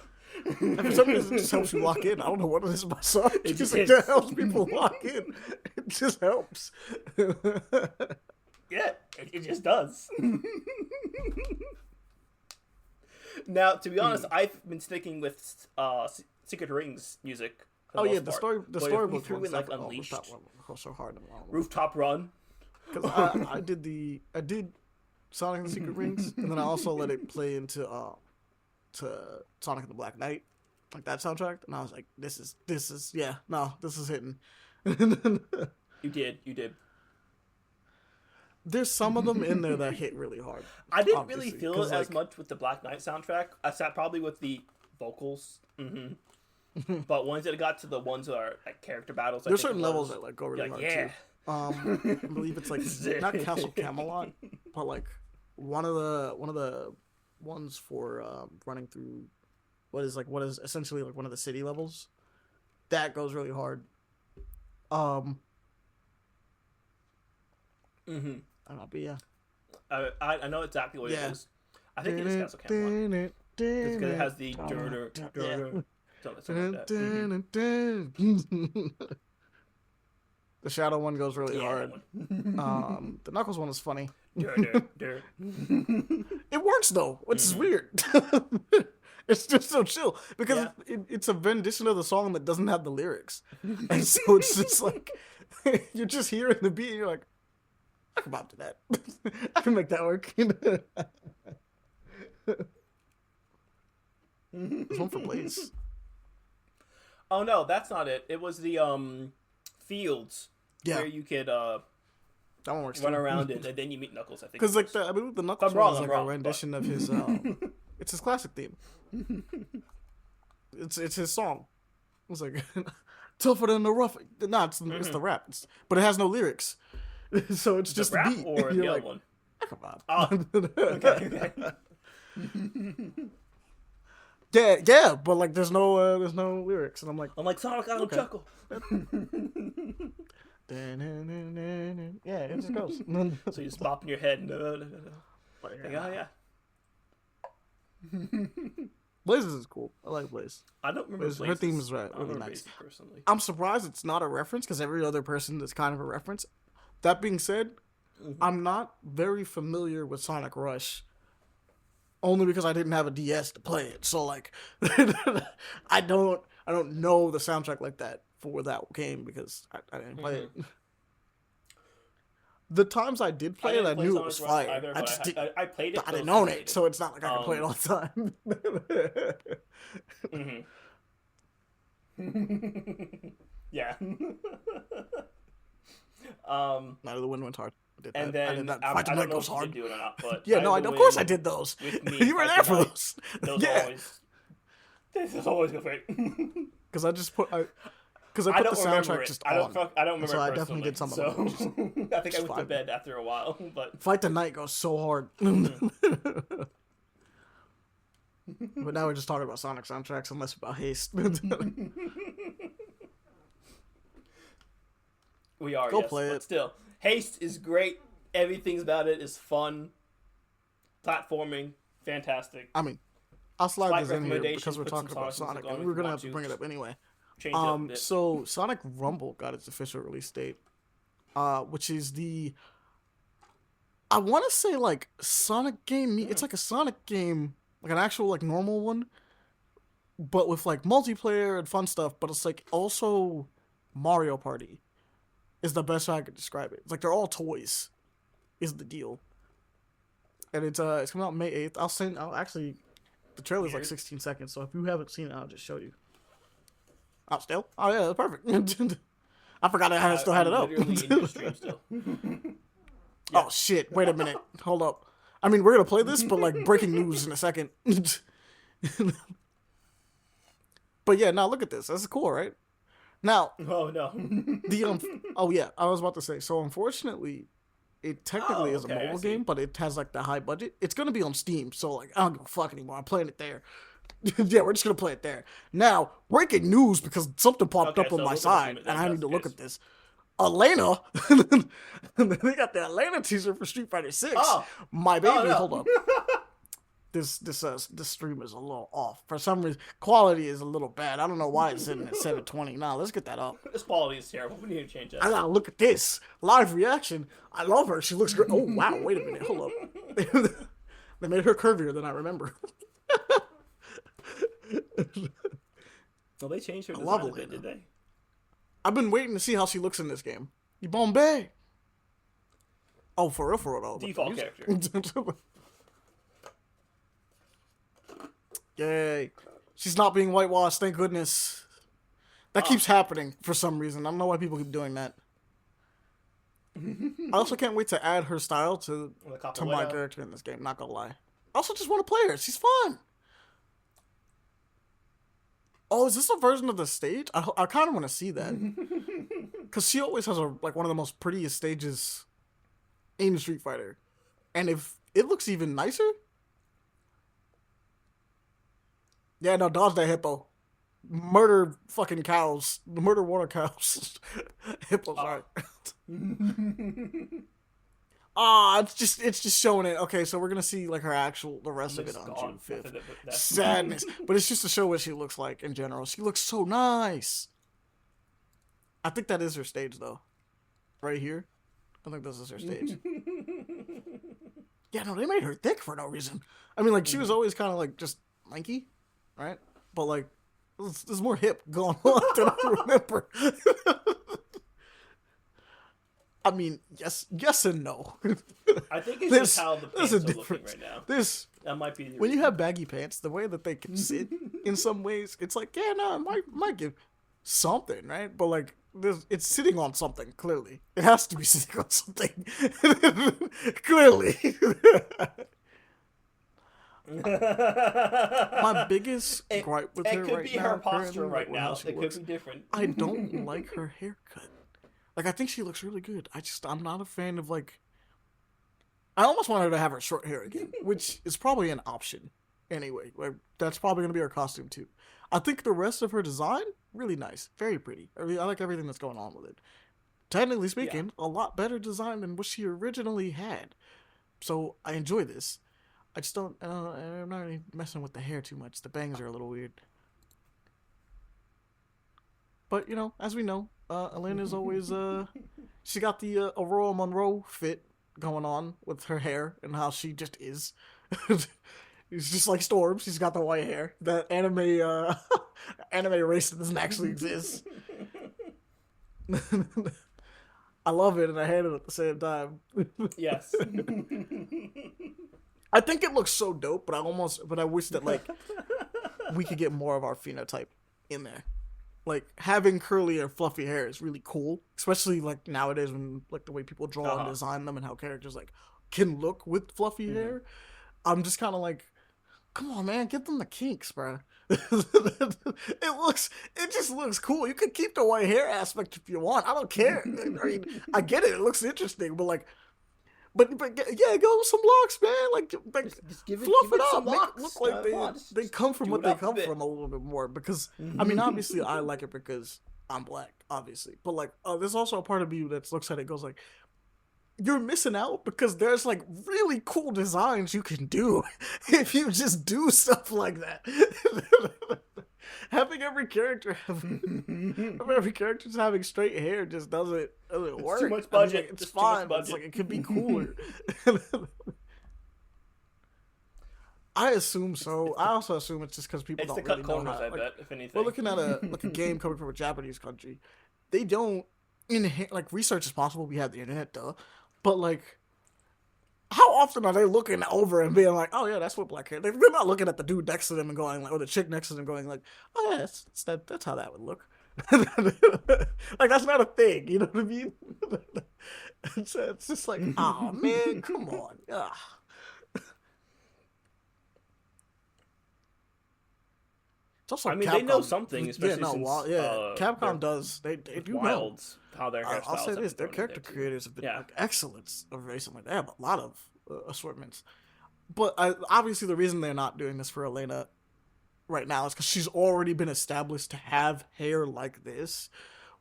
And for some reason, it just helps you lock in. I don't know what it is about song. It just like, that helps people lock in. It just helps. Yeah, it just does. Now, to be honest, I've been sticking with Secret Rings music. Oh yeah, the storybook threw in like Unleashed, so hard. Rooftop Run. Because I did Sonic and the Secret Rings, and then I also let it play into to Sonic and the Black Knight, like that soundtrack, and I was like, this is hitting. You did. There's some of them in there that hit really hard. I didn't really feel it as much with the Black Knight soundtrack. I sat probably with the vocals. But once it got to the ones that are like character battles, there's certain levels that like go really hard too. I believe it's like not Castle Camelot, but like one of the ones for running through what is essentially like one of the city levels. That goes really hard. I don't know, but yeah. I know exactly what it is. I think it is Castle Camelot. It's because it has the something like that. The Shadow one goes really hard. The Knuckles one is funny. It works though, which is weird. It's just so chill because it's a rendition of the song that doesn't have the lyrics, and so it's just like you're just hearing the beat. And you're like, I can bop to that. I can make that work. There's one for Blaze. Oh no, that's not it. It was the fields where you could that one works run around in, and then you meet Knuckles. I think because like I believe the Knuckles one is like a rendition of his. It's his classic theme. It's his song. It's like tougher than the rough. No, it's the rap, but it has no lyrics, so it's just the rap beat. Or the other one. Come on. Oh, okay. Yeah, but like there's no lyrics, and I'm like Sonic, I don't chuckle. Yeah, it just goes. So you're just bopping your head. No. Like, oh yeah. Blaze is cool. I like Blaze. I don't remember her theme is really nice. Personally, I'm surprised it's not a reference because every other person is kind of a reference. That being said, I'm not very familiar with Sonic Rush only because I didn't have a DS to play it. So like, I don't know the soundtrack like that for that game because I didn't play it. The times I did play it, I knew it was fire. Either, I just did, I played it. I didn't own it, so it's not like I can play it all the time. Yeah. Night of the Wind went hard. And then Fight the Night goes hard. Do it or not, but yeah, no, of course I did those. You were there for those. Those always go great. Because I put the soundtrack just on. I don't remember. So I definitely did some of them. I think I went to bed after a while. But Fight the Night goes so hard. But now we're just talking about Sonic soundtracks and less about Haste. We are. Go yes, play but it. Still, Haste is great. Everything about it is fun. Platforming, fantastic. I mean, I'll slide this in here because we're talking about Sonic, and we're gonna have to bring it up anyway. So Sonic Rumble got its official release date, which is I want to say like Sonic game. It's like a Sonic game, like an actual like normal one, but with like multiplayer and fun stuff. But it's like also Mario Party is the best way I could describe it. It's like they're all toys, is the deal. And it's coming out May 8th. I'll actually, the trailer's like 16 seconds, so if you haven't seen it, I'll just show you. Oh, still? Oh, yeah, that's perfect. I forgot I still had it up. Still. Yeah. Oh, shit. Wait a minute. Hold up. I mean, we're going to play this, but, like, breaking news in a second. But, yeah, now look at this. That's cool, right? Now. Oh, no. Oh, yeah. I was about to say. So, unfortunately, it technically is a mobile game, but it has, like, the high budget. It's going to be on Steam, so, like, I don't give a fuck anymore. I'm playing it there. Yeah, we're just gonna play it there. Now, breaking news because something popped up on my side, and I need to look at this. Elena, they got the Elena teaser for Street Fighter 6. Oh. My baby, hold up. This stream is a little off for some reason. Quality is a little bad. I don't know why it's sitting at 720. Nah, let's get that up. This quality is terrible. We need to change that. I gotta look at this live reaction. I love her. She looks great. Oh wow! Wait a minute. Hold up. They made her curvier than I remember. Well, they changed her design a bit, did they? I've been waiting to see how she looks in this game. You Bombay. Oh, for real though. Default character. Yay. She's not being whitewashed, thank goodness. That keeps happening for some reason. I don't know why people keep doing that. I also can't wait to add her style to my character in this game, not gonna lie. I also just want to play her. She's fun. Oh, is this a version of the stage? I kind of want to see that. Because she always has one of the most prettiest stages in Street Fighter. And if it looks even nicer... Yeah, no, dodge that hippo. Murder fucking cows. Murder water cows. Hippos are... it's just showing it. Okay, so we're gonna see like the rest of it on June 5th. Sadness, but it's just to show what she looks like in general. She looks so nice. I think that is her stage though, right here. I think this is her stage. Yeah, no, they made her thick for no reason. I mean, like she was always kind of like just lanky, right? But like, there's more hip going on than I remember. I mean, yes and no. I think it's just how the pants are looking right now. That might be when you have baggy pants, the way that they can sit in some ways, it's like, yeah, no, it might give something, right? But like, it's sitting on something, clearly. It has to be sitting on something. Clearly. My biggest gripe with her right now... It could be her posture right now. It could be different. I don't like her haircut. Like, I think she looks really good. I'm not a fan of, like... I almost want her to have her short hair again, which is probably an option. Anyway, like, that's probably going to be her costume, too. I think the rest of her design, really nice. Very pretty. I like everything that's going on with it. Technically speaking, a lot better design than what she originally had. So, I enjoy this. I just I'm not really messing with the hair too much. The bangs are a little weird. But, you know, as we know, Elena's always, she got the Aurora Monroe fit going on with her hair and how she just is. He's just like Storm. She's got the white hair. That anime anime race that doesn't actually exist. I love it and I hate it at the same time. Yes. I think it looks so dope, but I wish that like we could get more of our phenotype in there. Like having curly or fluffy hair is really cool, especially like nowadays when like the way people draw and design them and how characters like can look with fluffy hair. I'm just kind of like, come on, man, get them the kinks, bro. It just looks cool. You could keep the white hair aspect if you want. I don't care. I mean, I get it. It looks interesting, but like, but yeah, go with some locks, man. Like just give fluff it some up. Make locks. it look like they come from what they come from a little bit more. Because I mean, obviously, I like it because I'm black, obviously. But like, there's also a part of you that looks at it and goes like, you're missing out because there's like really cool designs you can do if you just do stuff like that. Having every character just having straight hair just doesn't work. Too much budget. I mean, like, it's fine, but it's like it could be cooler. I assume so. I also assume it's just because people don't really know how. I bet, if anything. We're looking at a game coming from a Japanese country. They don't like research is possible. We have the internet, duh. But like, how often are they looking over and being like, "Oh yeah, that's what black hair"? They're not looking at the dude next to them and going like, or the chick next to them going like, "Oh yeah, that's how that would look." Like that's not a thing. You know what I mean? It's just like, oh man, come on. Ugh. It's also I mean, Capcom. they know something, especially Capcom does. They do know how their hairstyles. I'll say this: their character creators have been like excellent recently. They have a lot of assortments, but obviously the reason they're not doing this for Elena right now is because she's already been established to have hair like this.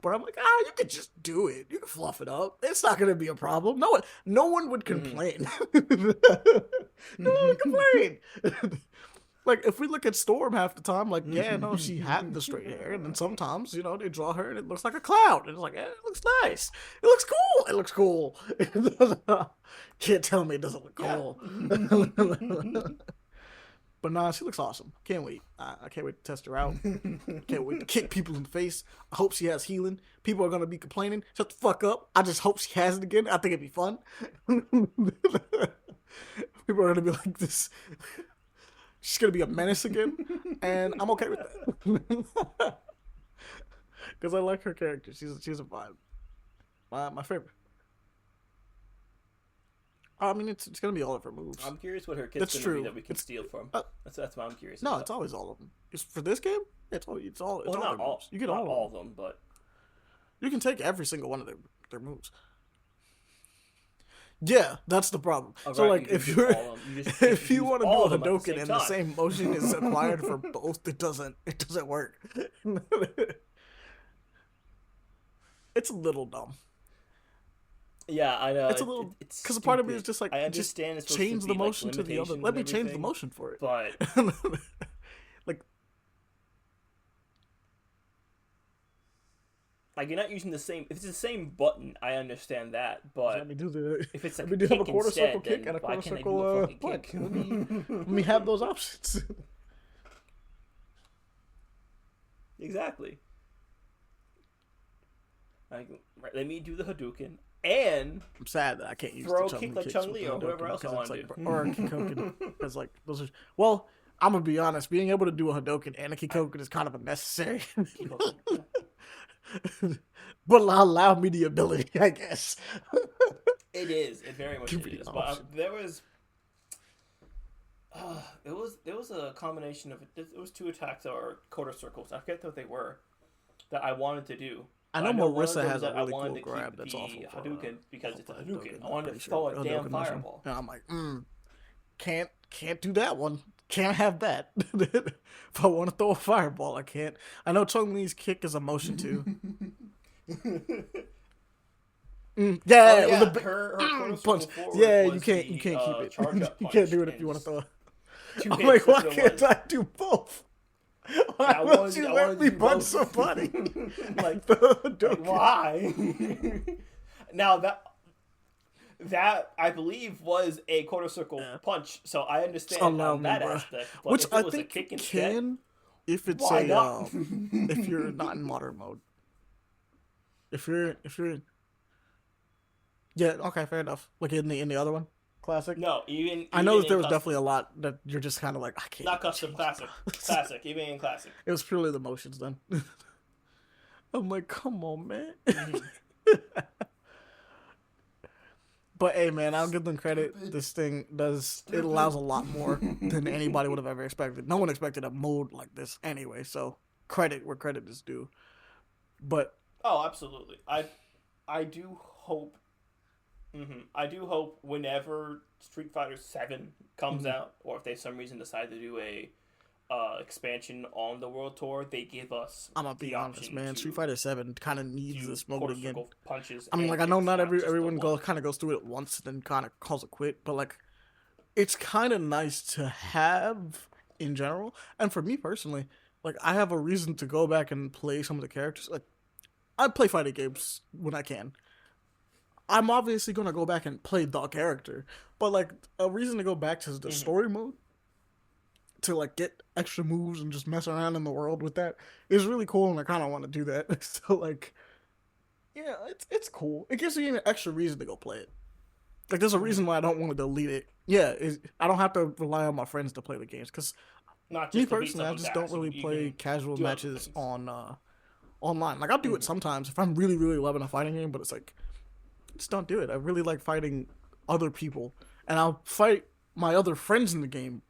But I'm like, you could just do it. You can fluff it up. It's not going to be a problem. No one would complain. No one would complain. Like, if we look at Storm half the time, like, yeah, no, she had the straight hair. And then sometimes, you know, they draw her and it looks like a cloud. And it's like, it looks nice. It looks cool. It looks cool. Can't tell me it doesn't look cool. But nah, she looks awesome. Can't wait. I can't wait to test her out. Can't wait to kick people in the face. I hope she has healing. People are going to be complaining. Shut the fuck up. I just hope she has it again. I think it'd be fun. People are going to be like this. She's going to be a menace again, and I'm okay with that. Because I like her character. She's a vibe. My favorite. I mean, it's going to be all of her moves. I'm curious what her kit's going to be that we can steal from. That's what I'm curious about. No, it's always all of them. For this game, it's all not all. Moves. You get all of them, but you can take every single one of their moves. Yeah, that's the problem. So right, like, if you want to do a Hadouken and the same motion is acquired for both, it doesn't work. It's a little dumb. Yeah, I know. It's a little because a part of me is just like, I understand. Just change the motion to the other. Let me change the motion for it. But like you're not using the same. If it's the same button, I understand that. But let me do the. If it's like let me do a quarter instead, circle kick and a quarter circle punch. Kick? Let me have those options. Exactly. Like, let me do the Hadouken and I'm sad that I can't use throw the kick like Chun-Li or whoever else I want to do. Or a Kikoken. Because like those are I'm gonna be honest. Being able to do a Hadouken and a Kikoken is kind of a necessary. But allow me the ability, I guess. It is. It very much is. But there was a combination of it was two attacks or quarter circles. I forget what they were that I wanted to do. I know Marissa has a really cool grab that's awful. Hadouken because it's a Hadouken. I wanted to throw a damn fireball. And I'm like, can't do that one. Can't have that. If I want to throw a fireball, I can't. I know Chun-Li's kick is a motion too. Her punch. Yeah, you can't keep it. You can't do it if you want to throw. I'm like, why can't I do both? Why won't you let me punch somebody? Like, why? Now that I believe was a quarter circle Yeah. punch, so I understand Allow on me, that bro. aspect. But Which if I it was a think you kick instead, can, if it's why a not? if you're not in modern mode. If you're yeah, okay, fair enough. Like in the other one, classic. No, even I know even that there in was definitely custom, a lot that you're just kind of like I can't not even custom, change, bro. classic, classic, even in classic. It was purely the motions then. I'm like, come on, man. Mm-hmm. But hey, man, I'll give them credit. Stupid, This thing does it stupid. allows a lot more than anybody would have ever expected. No one expected a mode like this anyway. So credit where credit is due. But Oh, absolutely. I do hope. I do hope whenever Street Fighter Seven comes mhm, out, or if they some reason decide to do a expansion on the world tour, they give us I'm gonna be the honest, option man. Street to Fighter Seven kind of needs do this mode quarter again. circle punches I mean, and like I know kicks, not not just the everyone one. kind of goes through it once and then kind of calls it quit, but like it's kind of nice to have in general. And for me personally, like I have a reason to go back and play some of the characters. Like I play fighting games when I can. I'm obviously gonna go back and play the character, but like a reason to go back to the Mm-hmm. story mode to like get extra moves and just mess around in the world with that is really cool, and I kind of want to do that. So like, yeah, it's cool. It gives me an extra reason to go play it. Like, there's a Mm-hmm. reason why I don't want to delete it. Yeah, I don't have to rely on my friends to play the games because Not me just to beat personally, I someone's just don't ass. really You play can casual do other matches things. on online. Like I'll do it Mm-hmm. sometimes if I'm really really loving a fighting game, but it's like just don't do it. I really like fighting other people, and I'll fight my other friends in the game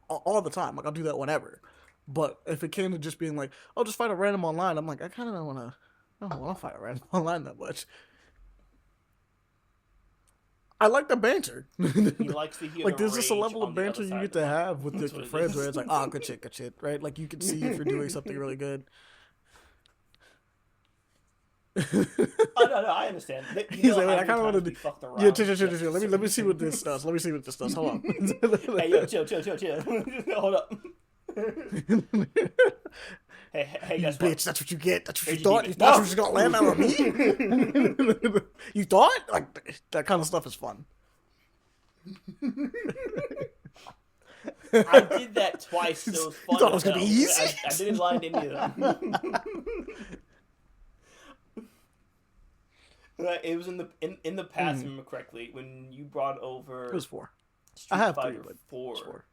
all the time. Like I'll do that whenever. But if it came to just being like, "I'll just fight a random online," I'm like, I kind of don't want to. I don't want to fight a random online that much. I like the banter. He likes to hear Like the there's just a rage level on of the other banter you side get of the to mic. have with That's like what your it friends where is. it's like, oh, good shit, right? Like you can see if you're doing something really good. Oh no, I understand. You He's know like, wait, how I many kind of want times to we do. fucked Yeah, around just for Let me certain see what this things. does. Let me see what this does. Hold Hey yo, chill. Hold up. Hey, You guess what? bitch, that's what you get. That's what you Here's your thought. You demons. thought you No. was just gonna land that on me? You thought? Like that kind of stuff is fun. I did that twice. It was You fun thought it as was gonna be hell. easy? I didn't land any of them. It was in the past, if I remember correctly, when you brought It over was 4. I Street have 3, Fighter but Four it's 4.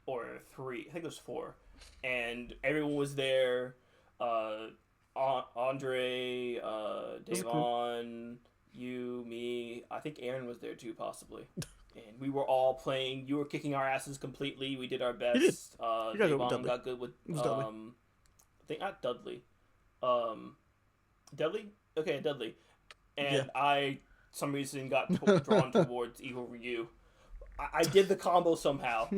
or 3. I think it was 4, and everyone was there. Andre, It was a crew. Devon, you, me. I think Aaron was there too, possibly. And we were all playing. You were kicking our asses completely. We did our He did. best. You gotta go with Devon Dudley. got good with It was Dudley. I think not Dudley. Um, Dudley. Okay, Dudley. Yeah. And I, some reason, got drawn towards Evil Ryu. I did the combo somehow.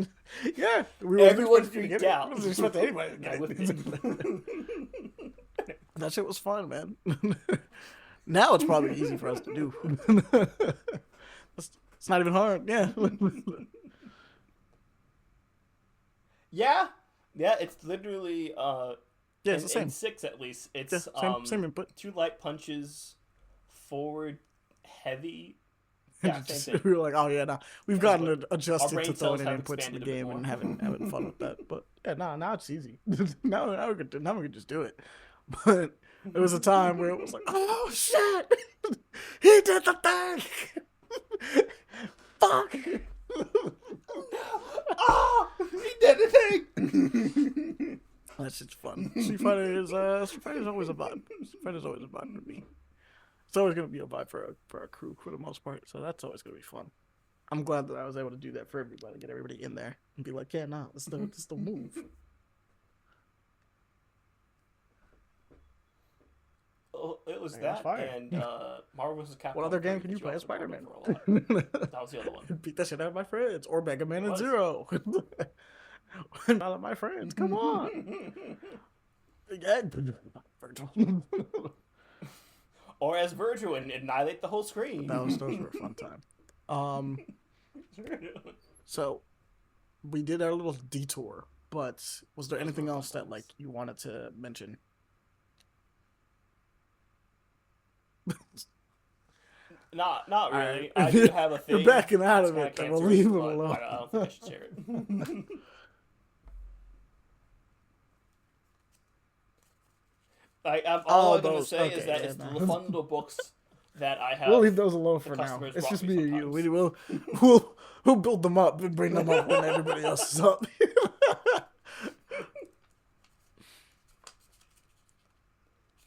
Yeah. We Everyone wasn't expecting you to freaked get it. out. We wasn't expecting anybody to I get whipped it. it. That shit was fun, man. Now it's probably easy for us to do. It's not even hard. Yeah. Yeah, yeah. It's literally Yeah, it's the in same. 6 at least. Yeah, It's same input. 2 light punches, forward, heavy. Yeah, same thing. We were like, oh yeah, nah. We've But gotten our adjusted to brain throwing cells in have inputs in the expanded a bit game more. and having fun with that. But yeah, now it's easy. now we can just do it. But there was a time where it was like, oh shit, he did the thing. Fuck. Oh, he did the thing. That shit's fun. Street Fighter is always a vibe. Street Fighter is always a vibe for me. It's always gonna be a vibe for a crew for the most part. So that's always gonna be fun. I'm glad that I was able to do that for everybody, get everybody in there and be like, yeah, no, this is the move. Oh, it was I got that fire. and Marvel vs. Capcom. What other 3, game can you 'cause play as also brought Spider-Man? up for a lot. That was the other one. Beat that shit out of my friends, or Mega Man It and was. Zero. Not of my friends. Come on. Yeah. Virgil. Or as Virgil and annihilate the whole screen. Those were a fun time. So we did our little detour, but was there anything else that like you wanted to mention? Not All really. right. I do have a You're thing. backing out It's of kind it, of then we'll cancerous, leave it but alone. I don't think I should share it. All Oh, I'm gonna those. say is Okay, that yeah, it's the no. fun little books that I We'll have. leave those alone The for now. customers It's brought just me me and you. sometimes. We'll build them up and bring them up when everybody else is up.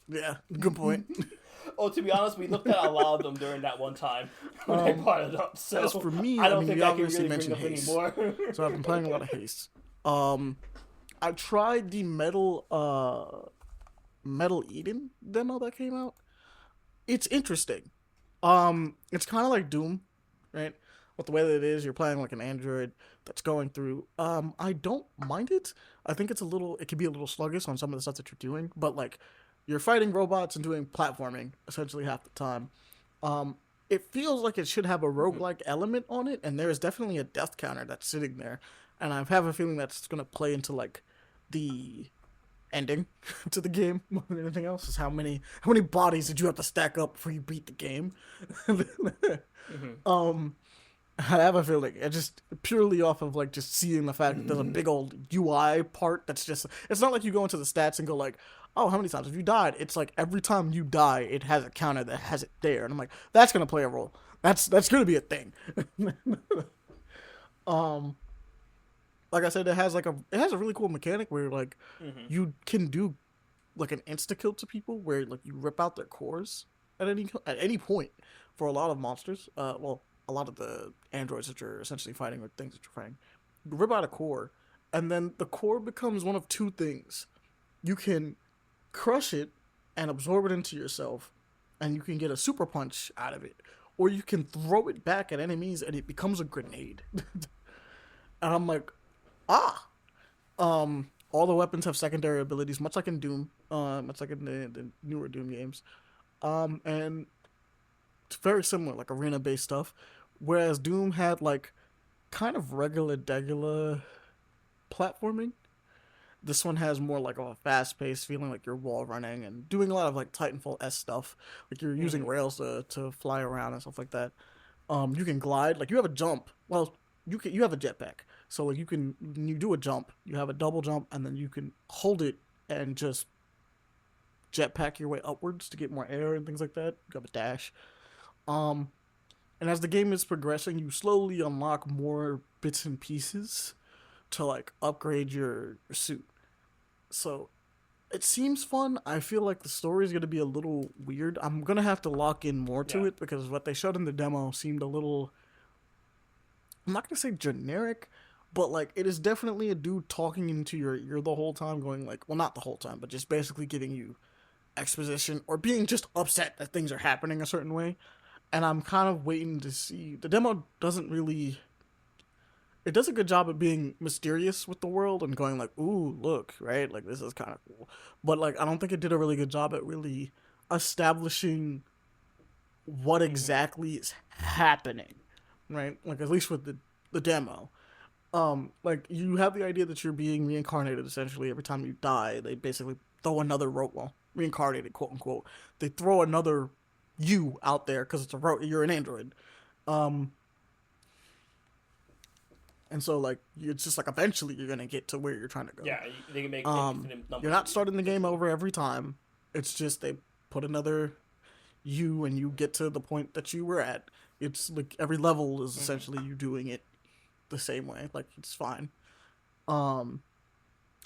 Yeah, good point. Oh, to be honest, we looked at a lot of them during that one time when I brought it up. So As for me, I don't you think I can obviously really bring mentioned up haste, anymore. so I've been playing a lot of haste. Um, I tried the Metal Eden demo that came out. It's interesting. It's kind of like Doom, right? With the way that it is, you're playing like an android that's going through. I don't mind it. I think it can be a little sluggish on some of the stuff that you're doing, but like, you're fighting robots and doing platforming essentially half the time. Um, it feels like it should have a roguelike element on it, and there is definitely a death counter that's sitting there, and I have a feeling that's gonna play into like the ending to the game more than anything else. Is how many bodies did you have to stack up before you beat the game? Mhm. um, I have a feeling it just purely off of like just seeing the fact that there's a big old UI part that's just it's not like you go into the stats and go like, oh, how many times have you died? It's like every time you die, it has a counter that has it there, and I'm like, that's gonna play a role. That's gonna be a thing. um, like I said, it has a really cool mechanic where like Mhm. you can do like an insta kill to people where like you rip out their cores at any point for a lot of monsters. Well, a lot of the androids that you're essentially fighting or things that you're fighting, you rip out a core, and then the core becomes one of two things. You can crush it and absorb it into yourself, and you can get a super punch out of it, or you can throw it back at enemies and it becomes a grenade. And I'm like, ah, all the weapons have secondary abilities, much like in Doom, much like in the newer Doom games. And it's very similar, like arena-based stuff. Whereas Doom had like kind of regular, degular platforming. This one has more like a fast-paced feeling, like you're wall running and doing a lot of like Titanfall s stuff, like you're using Mhm. rails to fly around and stuff like that. You can glide, like you have a jump. Well, you have a jetpack, so like when you do a jump, you have a double jump, and then you can hold it and just jetpack your way upwards to get more air and things like that. You have a dash. Um, and as the game is progressing, you slowly unlock more bits and pieces to like upgrade your suit. So it seems fun. I feel like the story is going to be a little weird. I'm going to have to lock in more to Yeah. it because what they showed in the demo seemed a little, I'm not going to say generic, but like it is definitely a dude talking into your ear the whole time, going like, well, not the whole time, but just basically giving you exposition or being just upset that things are happening a certain way. And I'm kind of waiting to see. The demo doesn't really. It does a good job of being mysterious with the world and going like, "Ooh, look, right? Like this is kind of cool." But like, I don't think it did a really good job at really establishing what Mhm. exactly is happening, right? Like at least with the demo. Like you have the idea that you're being reincarnated essentially every time you die. They basically throw another well, reincarnated, quote unquote. They throw another you out there because you're an android. Um, and so like it's just like eventually you're gonna get to where you're trying to go. Yeah, they can make infinite You're numbers of not you starting the game essentially. over every time. It's just they put another you and you get to the point that you were at. It's like every level is Mhm. essentially you doing it the same way. Like it's fine. Um,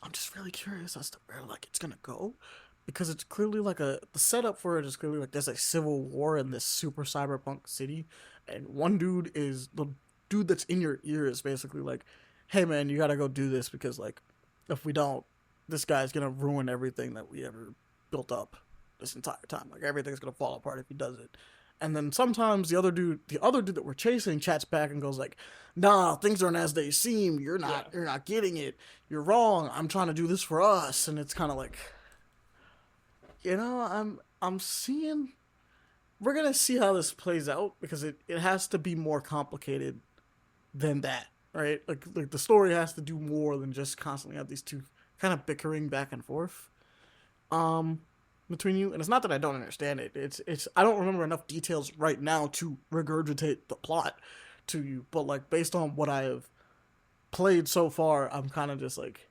I'm just really curious as to where like it's gonna go, because it's clearly like the setup for it is clearly like there's a civil war in this super cyberpunk city, and one dude is the dude that's in your ear is basically like, hey man, you gotta go do this because like if we don't, this guy's gonna ruin everything that we ever built up this entire time. Like everything's gonna fall apart if he does it. And then sometimes the other dude that we're chasing, chats back and goes like, "Nah, things aren't as they seem. You're not, Yeah. you're not getting it. You're wrong. I'm trying to do this for us." And it's kind of like, I'm seeing. We're gonna see how this plays out because it has to be more complicated than that, right? Like the story has to do more than just constantly have these two kind of bickering back and forth. Um, between you, and it's not that I don't understand it. It's I don't remember enough details right now to regurgitate the plot to you, but like based on what I have played so far, I'm kind of just like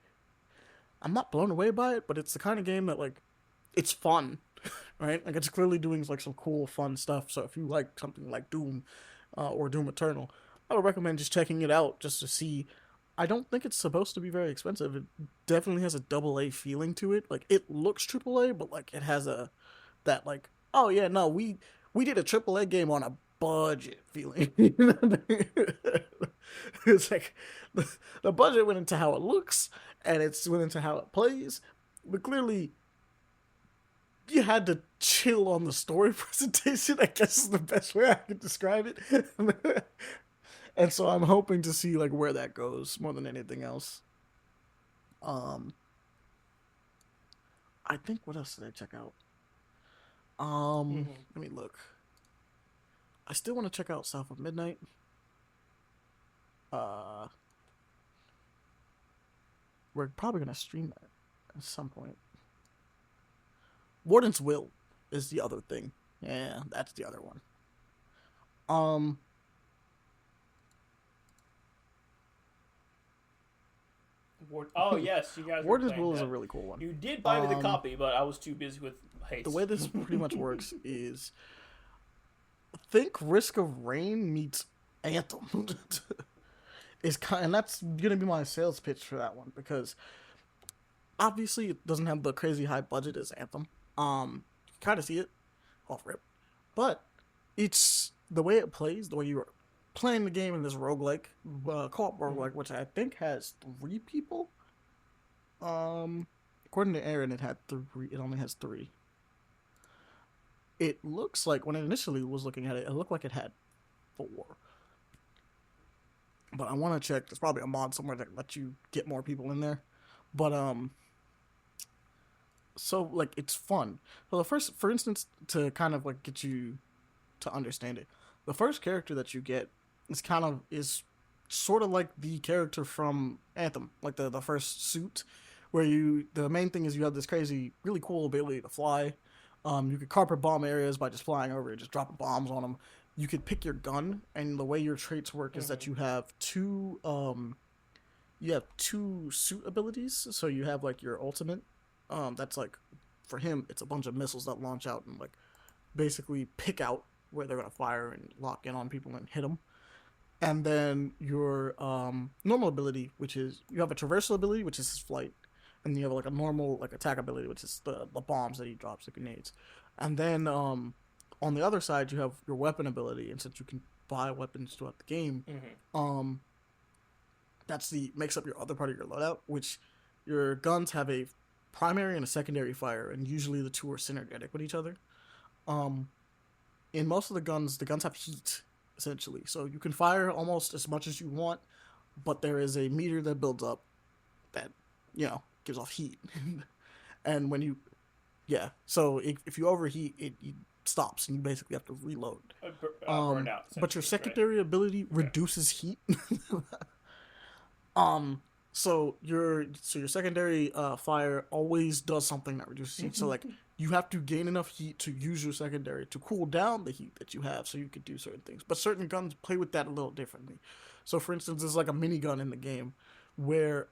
I'm not blown away by it, but it's the kind of game that like it's fun, right? Like it's clearly doing like some cool, fun stuff. So if you like something like Doom or Doom Eternal, I would recommend just checking it out just to see. I don't think it's supposed to be very expensive. It definitely has a double A feeling to it. Like it looks triple A, but like it has a that like oh yeah no we did a triple A game on a budget feeling. It's like the budget went into how it looks and it's went into how it plays, but clearly you had to chill on the story presentation. I guess is the best way I could describe it. And so I'm hoping to see like where that goes more than anything else. Um, I think what else did I check out? Mm-hmm. Let me look. I still want to check out South of Midnight. Uh, we're probably gonna stream that at some point. Warden's Will is the other thing. Yeah, that's the other one. Um, Oh yes, you guys were Warden's playing Will is a that. really cool one. You did buy me the copy, but I was too busy with The hates. way this pretty much works is think Risk of Rain meets Anthem. Is kind, and that's gonna be my sales pitch for that one because obviously it doesn't have the crazy high budget as Anthem. You kind of see it off rip, but it's the way it plays, the way you're playing the game in this roguelike, co-op roguelike, which I think has 3 people. According to Aaron, it had 3. It only has 3. It looks like when I initially was looking at it, it looked like it had 4. But I want to check. There's probably a mod somewhere that lets you get more people in there. But so like it's fun. So the first, for instance, to kind of like get you to understand it, the first character that you get is sort of like the character from Anthem, like the first suit, where the main thing is you have this crazy, really cool ability to fly. You could carpet bomb areas by just flying over it, just dropping bombs on them. You could pick your gun, and the way your traits work is that you have 2 suit abilities. So you have like your ultimate, that's like for him, it's a bunch of missiles that launch out and like basically pick out where they're gonna fire and lock in on people and hit them. And then your normal ability, which is you have a traversal ability, which is his flight, and you have like a normal like attack ability, which is the bombs that he drops, the grenades. And then on the other side, you have your weapon ability, and since you can buy weapons throughout the game, that's the makes up your other part of your loadout, which your guns have a primary and a secondary fire, and usually the 2 are synergetic with each other. Um, in most of the guns have heat essentially, so you can fire almost as much as you want, but there is a meter that builds up that gives off heat, and when you so if you overheat it stops and you basically have to reload. Burn out, But your right? secondary ability reduces heat. So your secondary fire always does something that reduces heat. So like you have to gain enough heat to use your secondary to cool down the heat that you have, so you could do certain things. But certain guns play with that a little differently. So for instance, there's like a minigun in the game where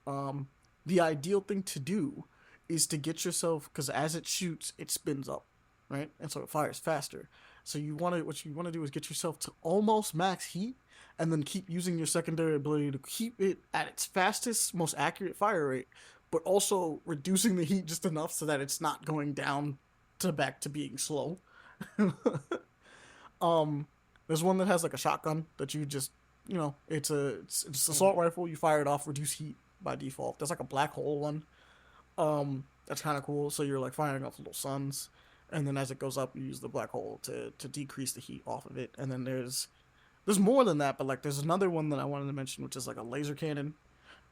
the ideal thing to do is to get yourself, because as it shoots, it spins up, right? And so it fires faster. So what you want to do is get yourself to almost max heat, and then keep using your secondary ability to keep it at its fastest, most accurate fire rate, but also reducing the heat just enough so that it's not going down to back to being slow. There's one that has like a shotgun that you just it's assault rifle. You fire it off, reduce heat by default. There's like a black hole one. That's kind of cool. So you're like firing off little suns, and then as it goes up, you use the black hole to decrease the heat off of it. And then there's more than that, but like there's another one that I wanted to mention, which is like a laser cannon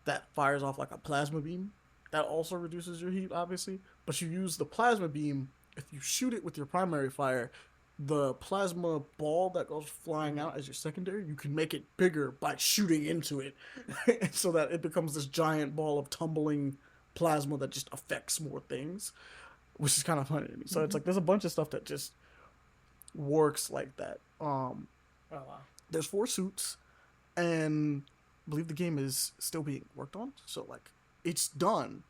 that fires off like a plasma beam. That also reduces your heat, obviously. But you use the plasma beam, if you shoot it with your primary fire, the plasma ball that goes flying out as your secondary, you can make it bigger by shooting into it. So that it becomes this giant ball of tumbling plasma that just affects more things. which is kind of funny to me. So it's like there's a bunch of stuff that just works like that. Oh wow. There's 4 suits, and I believe the game is still being worked on. So like it's done.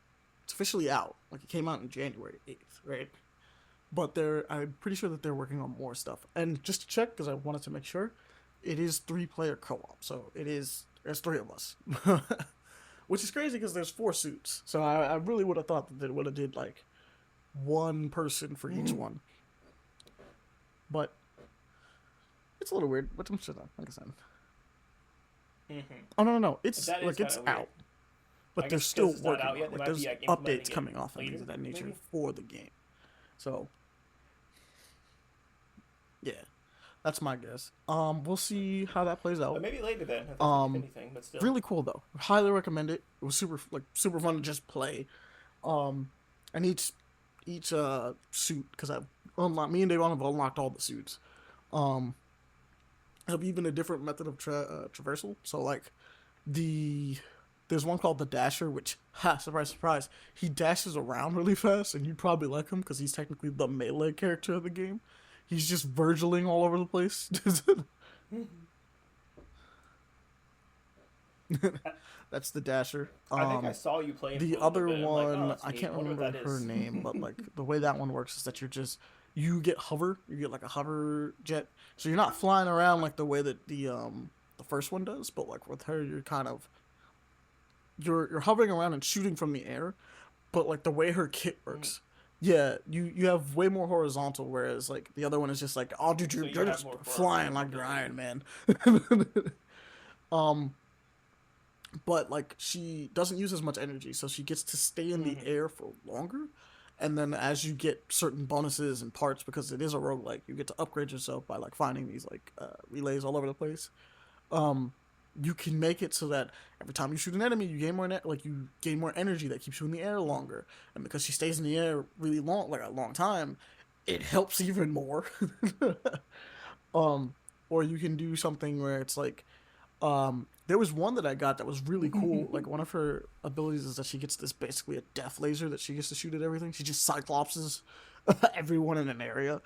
It's officially out. Like it came out in January 8th, right? But I'm pretty sure that they're working on more stuff. And just to check, because I wanted to make sure, it is 3-player co-op. So there's 3 of us. Which is crazy because there's 4 suits. So I really would have thought that they would have did like one person for each one. But it's a little weird. But I'm sure that, like I said. Mm-hmm. Oh no. It's That like is it's kinda weird. out. But I they're guess still 'cause it's not working out on yet, it. they Like might be, there's like, implementing updates it coming off and things later, of that nature maybe? for the game. So yeah. That's my guess. We'll see how that plays But out. maybe later then, if anything. But still. Really cool though. Highly recommend it. It was super fun to just play. Um, and each suit, because I've unlocked, me and Davon have unlocked all the suits. Um, have even a different method of traversal. So like there's one called the Dasher, which surprise surprise, he dashes around really fast, and you'd probably like him because he's technically the melee character of the game. He's just Virgiling all over the place. That's the Dasher. I think I saw you playing The for a little other bit. I'm like, oh, one, that's I neat. can't Wonder what remember that her is. name, but like the way that one works is that you get like a hover jet. So you're not flying around like the way that the first one does, but like with her you're kind of you're hovering around and shooting from the air, but like the way her kit works. Yeah, you have way more horizontal, whereas like the other one is just like, oh dude, So you're have just more flying vertical like you're Iron ability. Man. um but like she doesn't use as much energy, so she gets to stay in the air for longer. And then as you get certain bonuses and parts, because it is a roguelike, you get to upgrade yourself by like finding these like relays all over the place. Um, you can make it so that every time you shoot an enemy, you gain you gain more energy that keeps you in the air longer. And because she stays in the air really long, like a long time, it helps even more. um, or you can do something where it's like there was one that I got that was really cool. Like one of her abilities is that she gets this basically a death laser that she gets to shoot at everything. She just cyclopses everyone in an area.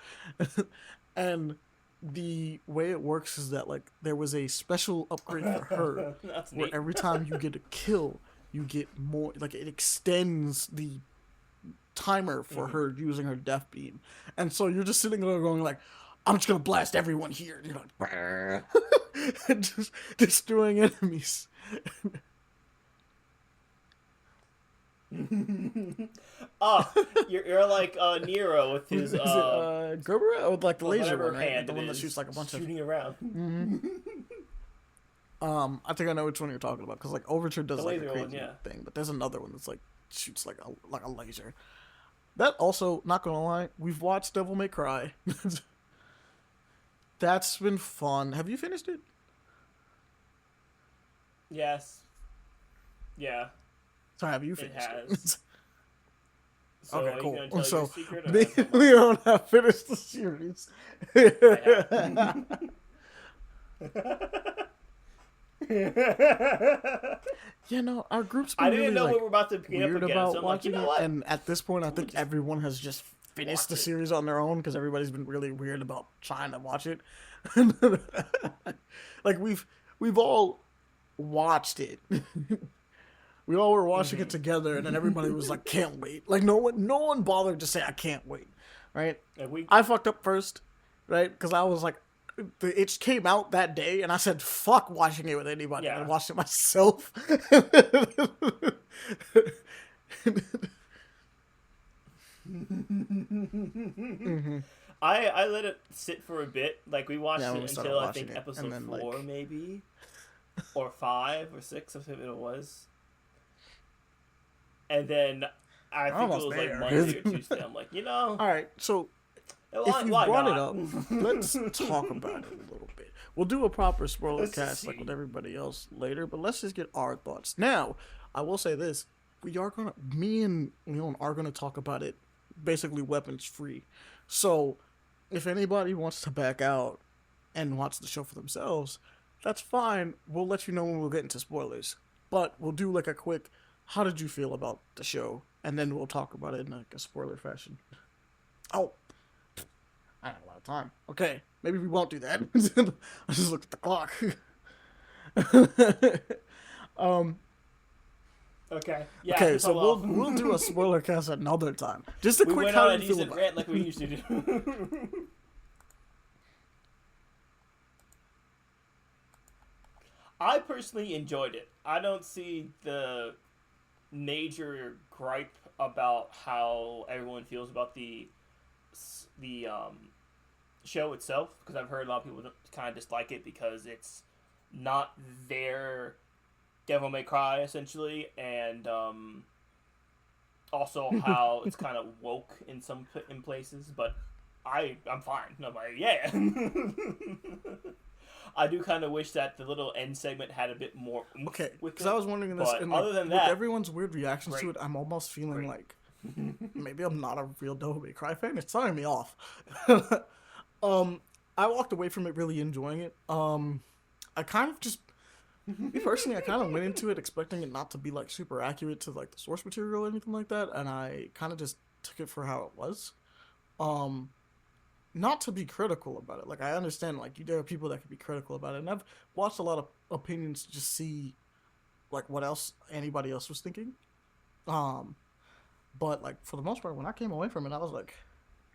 And the way it works is that like there was a special upgrade for her That's where neat. every time you get a kill, you get more, like it extends the timer for her using her death beam. And so you're just sitting there going like, I'm just gonna blast everyone here. And you're like, and just destroying enemies. Oh, you're like Nero with his Is it Gerber? Or with like the laser whatever one, right? hand The it one that is, shoots like a bunch of. shooting around. I think I know which one you're talking about, because like Overture does The like a laser crazy one, yeah. thing, but there's another one that's like shoots like a laser. That also, not gonna lie, we've watched Devil May Cry. That's been fun. Have you finished it? Yes. Yeah. Sorry, have you It finished has. So Okay, are you cool. gonna tell So your secret or me not? and Leon have finished the series. You know, our group's been I didn't really know like we were about to pick up weird again. about So I'm like, you watching know it, what? and at this point, I think just everyone has just finished the watch it. series on their own because everybody's been really weird about trying to watch it. Like we've all watched it. We all were watching it together, and then everybody was like, "Can't wait!" Like no one bothered to say, "I can't wait." Right? Like, I fucked up first, right? Because I was like, it came out that day, and I said, "Fuck watching it with anybody." Yeah. And I watched it myself. I let it sit for a bit. Like we watched Yeah, when it we started until I watching think it, episode and then, 4 like- maybe, or 5 or 6, if it was. And then I think it Almost was there. like Monday or Tuesday. I'm like, you know, All right, so if you why brought it not? up, let's talk about it a little bit. We'll do a proper spoiler Let's cast like see. with everybody else later, but let's just get our thoughts. Now, I will say this. Me and Leon are gonna talk about it basically weapons free. So, if anybody wants to back out and watch the show for themselves, that's fine. We'll let you know when we'll get into spoilers. But we'll do like a quick, how did you feel about the show and then we'll talk about it in like a spoiler fashion. Oh, I have a lot of time. Okay, maybe we won't do that. I just looked at the clock. um. Okay. Yeah. I Okay, can so talk we'll off. we'll do a spoiler cast another time. Just a We quick went how on a you feel decent about rant it. like we usually do. I personally enjoyed it. I don't see the major gripe about how everyone feels about the show itself, because I've heard a lot of people kind of dislike it because it's not their Devil May Cry essentially, and also how it's kind of woke in places. But I'm fine. I'm like, yeah. I do kind of wish that the little end segment had a bit more oomph Okay, with because it. I was wondering this, But and like other than with that, everyone's weird reactions to great. it, I'm almost feeling Great. like maybe I'm not a real Devil May Cry fan. It's throwing me off. I walked away from it really enjoying it. I kind of just me personally, I kind of went into it expecting it not to be like super accurate to like the source material or anything like that, and I kind of just took it for how it was. Um, Not to be critical about it. Like I understand, like there are people that could be critical about it, and I've watched a lot of opinions to just see like what else anybody else was thinking. Um, but like for the most part, when I came away from it, I was like,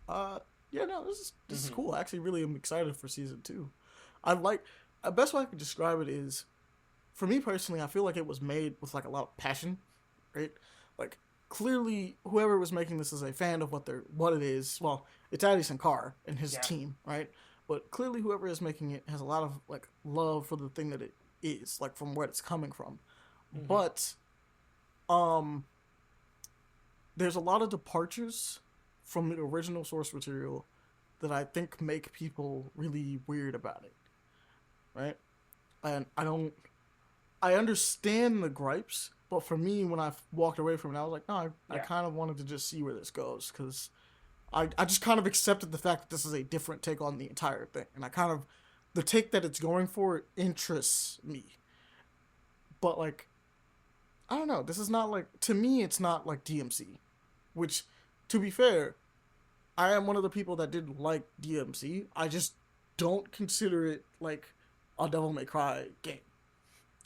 uh, yeah, no, this is Mm-hmm. cool. I actually really am excited for season two. I like the best way I could describe it is for me personally, I feel like it was made with like a lot of passion, right? Like clearly, whoever was making this is a fan of what it is. Well, it's Addison Carr and his Yeah. team, right? But clearly, whoever is making it has a lot of like love for the thing that it is, like from where it's coming from. Mm-hmm. But there's a lot of departures from the original source material that I think make people really weird about it, right? And I understand the gripes, but for me, when I walked away from it, I was like, no, I Yeah. kind of wanted to just see where this goes because I just kind of accepted the fact that this is a different take on the entire thing, and I kind of the take that it's going for interests me, but like I don't know, this is not like to me, it's not like DMC, which to be fair, I am one of the people that did like DMC. I just don't consider it like a Devil May Cry game.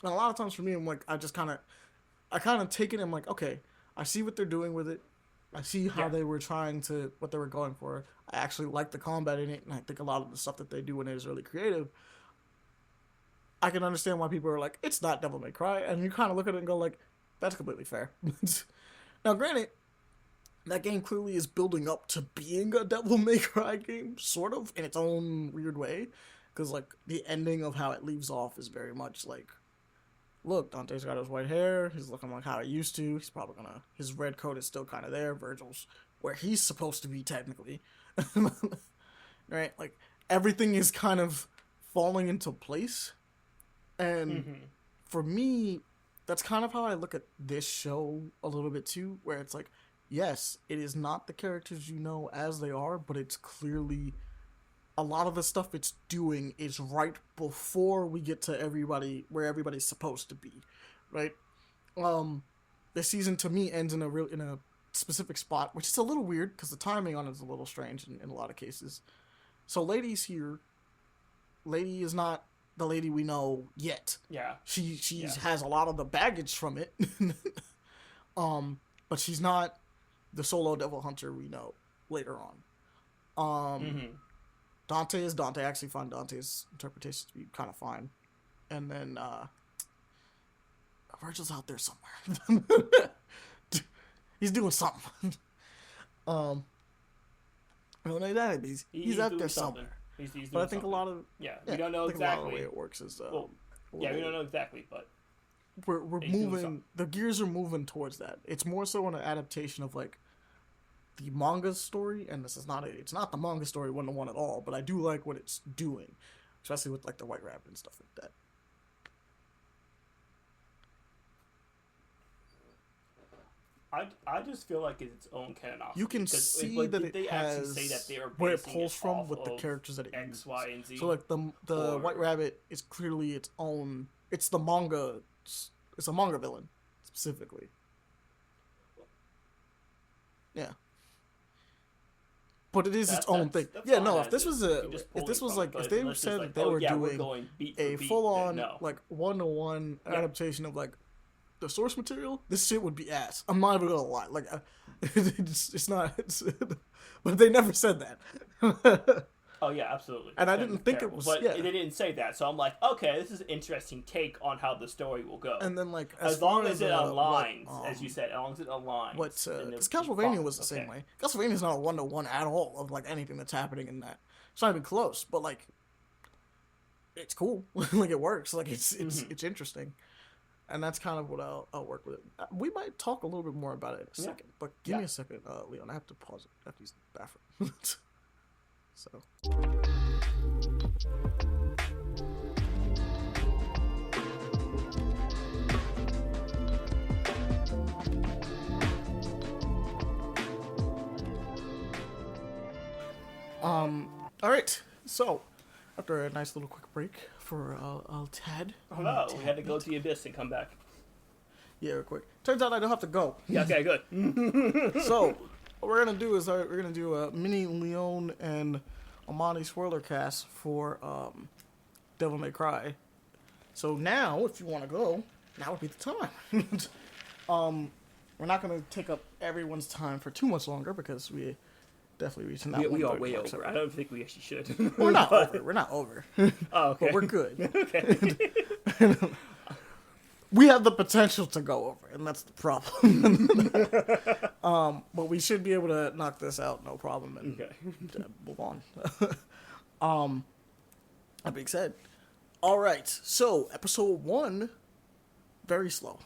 And a lot of times for me, I'm like, I kind of take it. And I'm like, okay, I see what they're doing with it. I see how Yeah. they were trying to what they were going for. I actually like the combat in it, and I think a lot of the stuff that they do in it is really creative. I can understand why people are like, it's not Devil May Cry, and you kind of look at it and go like, that's completely fair. Now, granted, that game clearly is building up to being a Devil May Cry game, sort of in its own weird way, because like the ending of how it leaves off is very much like look, Dante's got his white hair. He's looking like how he used to. He's probably gonna. His red coat is still kind of there. Virgil's where he's supposed to be technically, right? Like everything is kind of falling into place. And Mm-hmm. for me, that's kind of how I look at this show a little bit too, where it's like, yes, it is not the characters you know as they are, but it's clearly a lot of the stuff it's doing is right before we get to everybody where everybody's supposed to be, right? Um, this season to me ends in a specific spot, which is a little weird because the timing on it is a little strange in a lot of cases. So, ladies here, lady is not the lady we know yet. Yeah. She Yeah. has a lot of the baggage from it, but she's not the solo devil hunter we know later on. Mm-hmm. Dante is Dante. I actually find Dante's interpretation to be kind of fine. And then Virgil's out there somewhere. He's doing something. um, I don't know that he's out doing there something. somewhere. He's doing But I think something. a lot of Yeah. yeah, We don't know I think a lot of the way exactly. it works is Well, yeah, we don't know exactly, but we're he's doing moving. something. The gears are moving towards that. It's more so an adaptation of like the manga story, and this is not it's not the manga story 1-to-1 at all. But I do like what it's doing, especially with like the White Rabbit and stuff like that. I just feel like it's its own canonicity. You can see that it they has actually say that they are where it basing pulls from off with the of characters that it X, uses. Y, and Z. So like the or- White Rabbit is clearly its own. It's the manga. It's a manga villain specifically. Yeah. But it is its own thing. That's Yeah, fine no. as is. You just If pulling this was from it, like, if but they unless it's said like, that they oh were yeah, we're doing going beat for a beat, full then on no. like 1-to-1 Yeah. adaptation of like the source material, this shit would be ass. I'm not even gonna lie. Like, it's not. But they never said that. Oh yeah, absolutely. And I Then didn't think it terrible. was. But Yeah. they didn't say that, so I'm like, okay, this is an interesting take on how the story will go. And then like as long as it aligns, as you said, as long as it aligns. Because Castlevania was the same way. Castlevania is not a 1-to-1 at all of like anything that's happening in that. It's not even close. But like, it's cool. Like it works. Like it's interesting. And that's kind of what I'll work with it. We might talk a little bit more about it in a second, but give me a second, Leon. I have to pause it. I have to use the bathroom. So. All right. So, after a nice little quick break for Tad. Oh no, we had to go to the abyss and come back. Yeah, real quick. Turns out I don't have to go. Yeah, okay, good. So, what we're gonna do is we're gonna do a mini Leon and Ahmani spoiler cast for Devil May Cry. So now, if you want to go, now would be the time. We're not gonna take up everyone's time for too much longer because we definitely reaching that. We are way over. I don't think we actually should. We're not over. We're not over. Oh, okay. But we're good. Okay. We have the potential to go over, and that's the problem. But we should be able to knock this out, no problem, and move on. That being said, all right. So episode 1, very slow.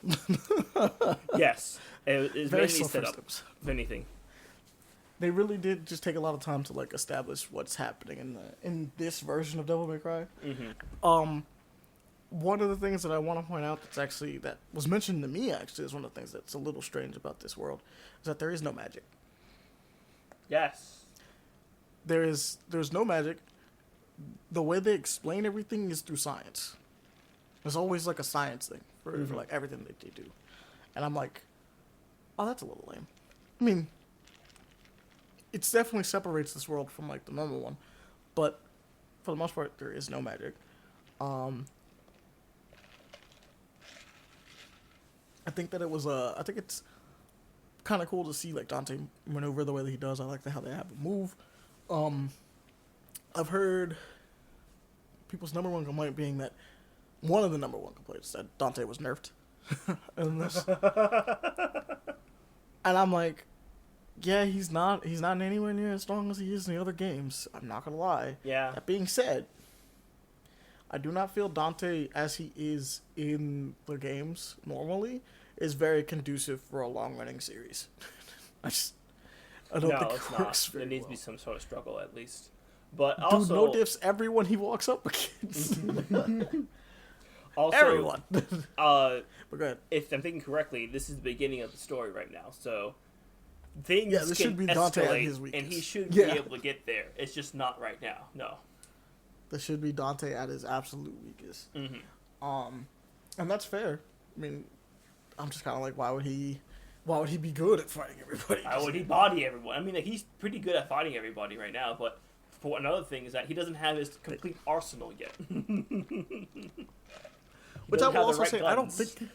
Yes, it was Very mainly slow set first up. episode. If anything. They really did just take a lot of time to like establish what's happening in this version of Devil May Cry. Mm-hmm. One of the things that I want to point out that was mentioned to me actually is one of the things that's a little strange about this world is that there is no magic. Yes. There's no magic. The way they explain everything is through science. There's always like a science thing for like everything that they do, and I'm like, oh, that's a little lame. I mean, it definitely separates this world from like the normal one, but for the most part, there is no magic. I think that I think it's kind of cool to see like Dante maneuver the way that he does. I like how they have him move. I've heard people's number one complaint being that one of the number one complaints that Dante was nerfed in this, and I'm like, yeah, he's not anywhere near as strong as he is in the other games. I'm not gonna lie. Yeah. That being said, I do not feel Dante, as he is in the games normally, is very conducive for a long-running series. I don't think it works very There needs to well. be some sort of struggle at least. But Dude, also, no diffs everyone he walks up against. also Everyone. but go ahead. if I'm thinking correctly, this is the beginning of the story right now. So things this can should be Dante at escalate, his weakest. and he should Yeah. be able to get there. It's just not right now. No. This should be Dante at his absolute weakest. Mm-hmm. And that's fair. I mean, I'm just kind of like, why would he be good at fighting everybody? Why would he body everyone? I mean, like, he's pretty good at fighting everybody right now, but for another thing is that he doesn't have his complete arsenal yet. Which I will also right say, guns. I don't think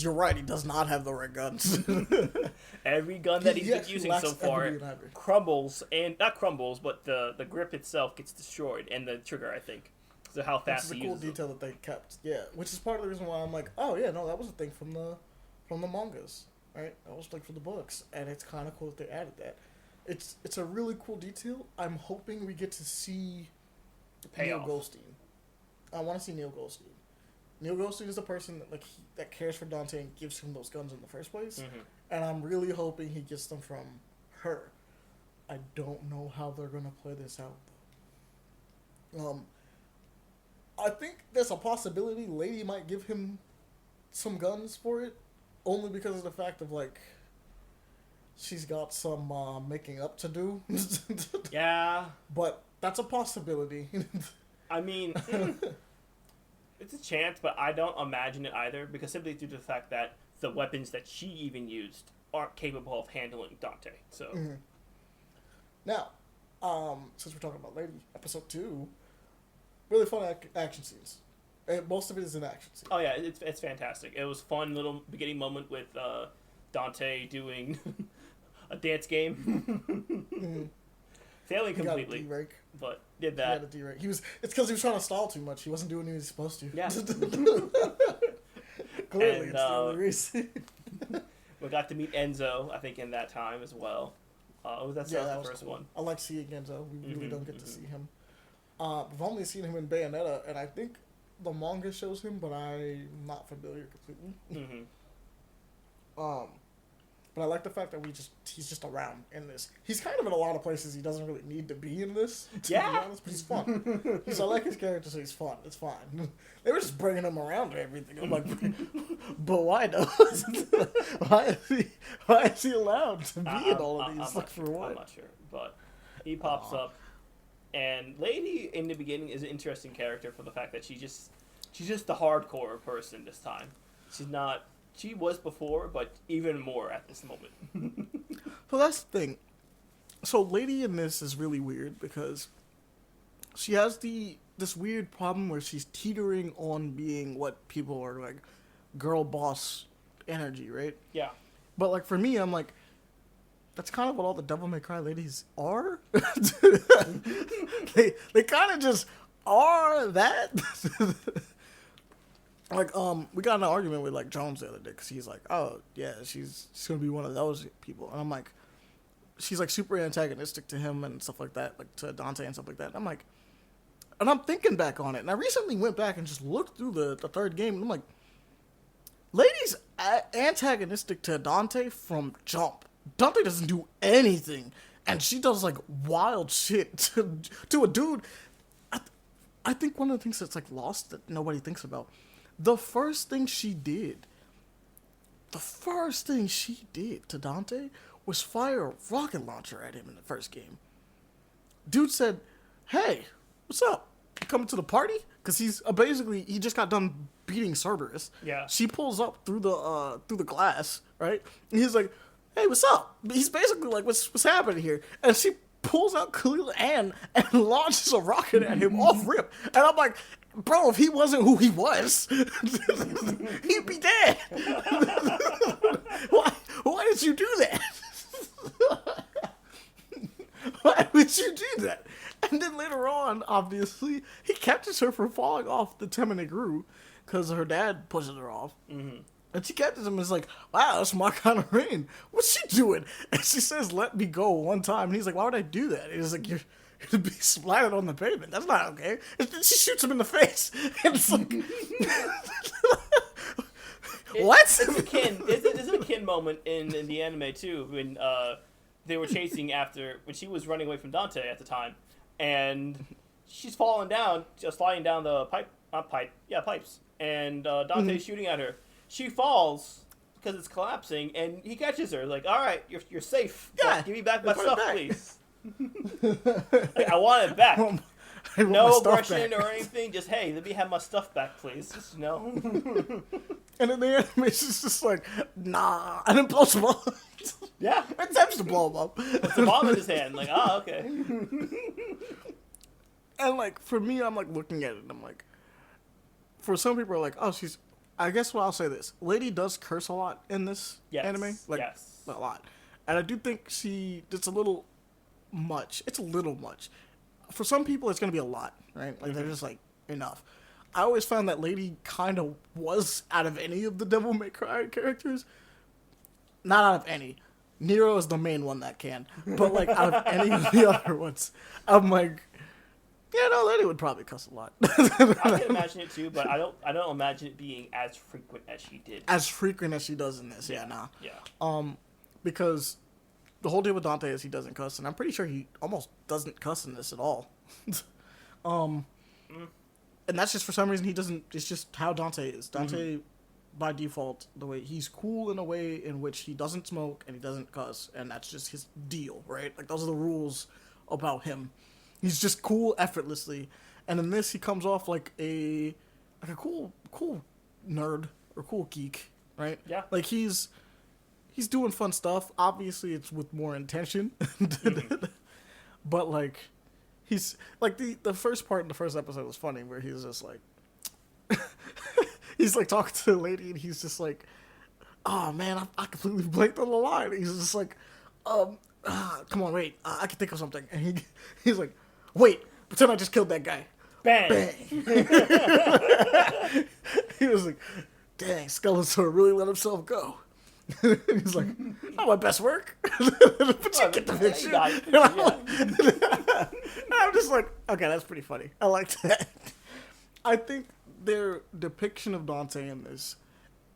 you're right. He does not have the right guns. Every gun that he's been actually using lacks so far every library. crumbles, and not crumbles, but the grip itself gets destroyed, and the trigger, I think. So how Which fast is a he cool uses detail that they kept. Yeah, which is part of the reason why I'm like, oh yeah, no, that was a thing from the mangas, right? That was like for the books, and it's kind of cool that they added that. It's a really cool detail. I'm hoping we get to see them. Neil Payoff. Goldstein. I want to see Neil Goldstein. Neil Goldstein is the person that that cares for Dante and gives him those guns in the first place, and I'm really hoping he gets them from her. I don't know how they're gonna play this out though. I think there's a possibility Lady might give him some guns for it, only because of the fact of like she's got some making up to do. Yeah. But that's a possibility. I mean, it's a chance, but I don't imagine it either, because simply due to the fact that the weapons that she even used aren't capable of handling Dante. So Now, since we're talking about Lady, episode 2, really fun action scenes. Most of it is an action scene. oh yeah, it's fantastic. It was fun little beginning moment with Dante doing a dance game, failing completely, He got a D-rake. but did He that. had a D-rake. It's because he was trying to stall too much. He wasn't doing what he was supposed to. Yeah. Clearly, And, it's the only reason. We got to meet Enzo, I think, in that time as well. That was the first cool. one. I like seeing Enzo. We really don't get to mm-hmm. see him. We've only seen him in Bayonetta, and I think the manga shows him, but I'm not familiar completely. Mm-hmm. But I like the fact that he's just around in this. He's kind of in a lot of places he doesn't really need to be in this, to be honest, but he's fun. I like his character, so he's fun. It's fine. They were just bringing him around and everything. I'm like, but why though? why is he allowed to be in all of these? For what? I'm not sure, but he pops up. And Lady in the beginning is an interesting character for the fact that she's just the hardcore person this time. She's not. She was before, but even more at this moment. So that's the thing. So Lady in this is really weird because she has this weird problem where she's teetering on being what people are like girl boss energy, right? Yeah. But like for me, I'm like, that's kind of what all the Devil May Cry ladies are. they kind of just are that. Like, we got in an argument with, like, Jones the other day, because he's like, oh, yeah, she's going to be one of those people. And I'm like, she's, like, super antagonistic to him and stuff like that, like, to Dante and stuff like that. And I'm like, and I'm thinking back on it. And I recently went back and just looked through the third game, and I'm like, Lady's antagonistic to Dante from jump. Dante doesn't do anything. And she does, like, wild shit to a dude. I think one of the things that's, like, lost that nobody thinks about, the first thing she did to Dante was fire a rocket launcher at him in the first game. Dude said, hey, what's up? You coming to the party? Because he's he just got done beating Cerberus. Yeah. She pulls up through the glass, right? And he's like, hey, what's up? He's basically like, what's happening here? And she pulls out Khalil and launches a rocket at him off rip. And I'm like, bro, if he wasn't who he was, he'd be dead. Why did you do that? Why would you do that? And then later on, obviously, he catches her from falling off the Temenegru because her dad pushes her off. Mm-hmm. And she catches him and is like, wow, that's my kind of rain. What's she doing? And she says, let me go one time. And he's like, why would I do that? And he's like, you're to be splattered on the pavement. That's not okay. And then she shoots him in the face. And it's like, what? It's an akin moment in the anime too when they were chasing after when she was running away from Dante at the time, and she's falling down, just sliding down the pipes, and Dante's shooting at her. She falls because it's collapsing, and he catches her. Like, all right, you're safe. Yeah, give me back my stuff, please. Like, I want it back. No aggression or anything. Just, hey, let me have my stuff back, please. Just, And then the animation's just like, nah, and then blows him up. Yeah. Attempts to blow him up. Puts a bomb in his hand. Like, okay. And, like, for me, I'm, like, looking at it, and I'm like, for some people are like, oh, I guess what I'll say this. Lady does curse a lot in this anime. Like, a lot. And I do think it's a little much. It's a little much. For some people, it's going to be a lot, right? Like, they're just like, enough. I always found that Lady kind of was, out of any of the Devil May Cry characters, not out of any. Nero is the main one that can. But, like, out of any of the other ones, I'm like, yeah, no, Lady would probably cuss a lot. I can imagine it too, but I don't imagine it being as frequent as she did. As frequent as she does in this, nah. Yeah. Because the whole deal with Dante is he doesn't cuss, and I'm pretty sure he almost doesn't cuss in this at all. And that's just for some reason he doesn't. It's just how Dante is. Dante, by default, the way he's cool in a way in which he doesn't smoke and he doesn't cuss, and that's just his deal, right? Like, those are the rules about him. He's just cool effortlessly, and in this he comes off like a cool nerd or cool geek, right? Yeah. Like, he's he's doing fun stuff. Obviously, it's with more intention. But like, he's like the first part in the first episode was funny, where he's just like, he's like talking to the lady, and he's just like, "Oh man, I completely blanked on the line." He's just like, come on, wait, I can think of something." And he's like, "Wait, pretend I just killed that guy." Bang. Bang. He was like, "Dang, Skeletor really let himself go." He's like, "Oh, my best work." But you get the picture. And I'm just like, okay, that's pretty funny. I like that. I think their depiction of Dante in this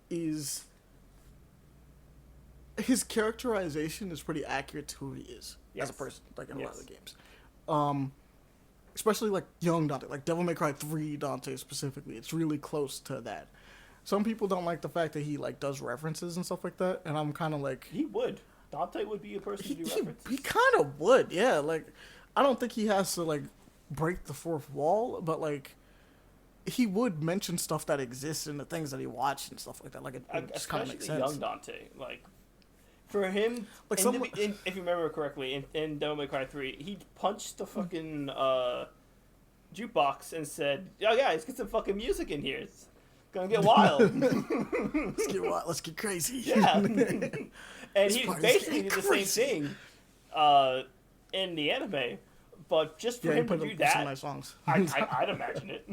is, his characterization is pretty accurate to who he is as a person, like in a lot of the games. Especially like young Dante, like Devil May Cry 3 Dante specifically. It's really close to that. Some people don't like the fact that he like does references and stuff like that, and I'm kind of like, he would. Dante would be a person to do references. He kind of would, yeah. Like, I don't think he has to like break the fourth wall, but like, he would mention stuff that exists in the things that he watched and stuff like that. Like, it just kind of makes sense. Young Dante, like, for him, like if you remember correctly, in Devil May Cry 3, he punched the fucking jukebox and said, "Oh yeah, let's get some fucking music in here. It's gonna get wild. Let's get wild. Let's get crazy." Yeah. And he basically did the same thing in the anime, but just for him to do that, some nice songs. I'd imagine it.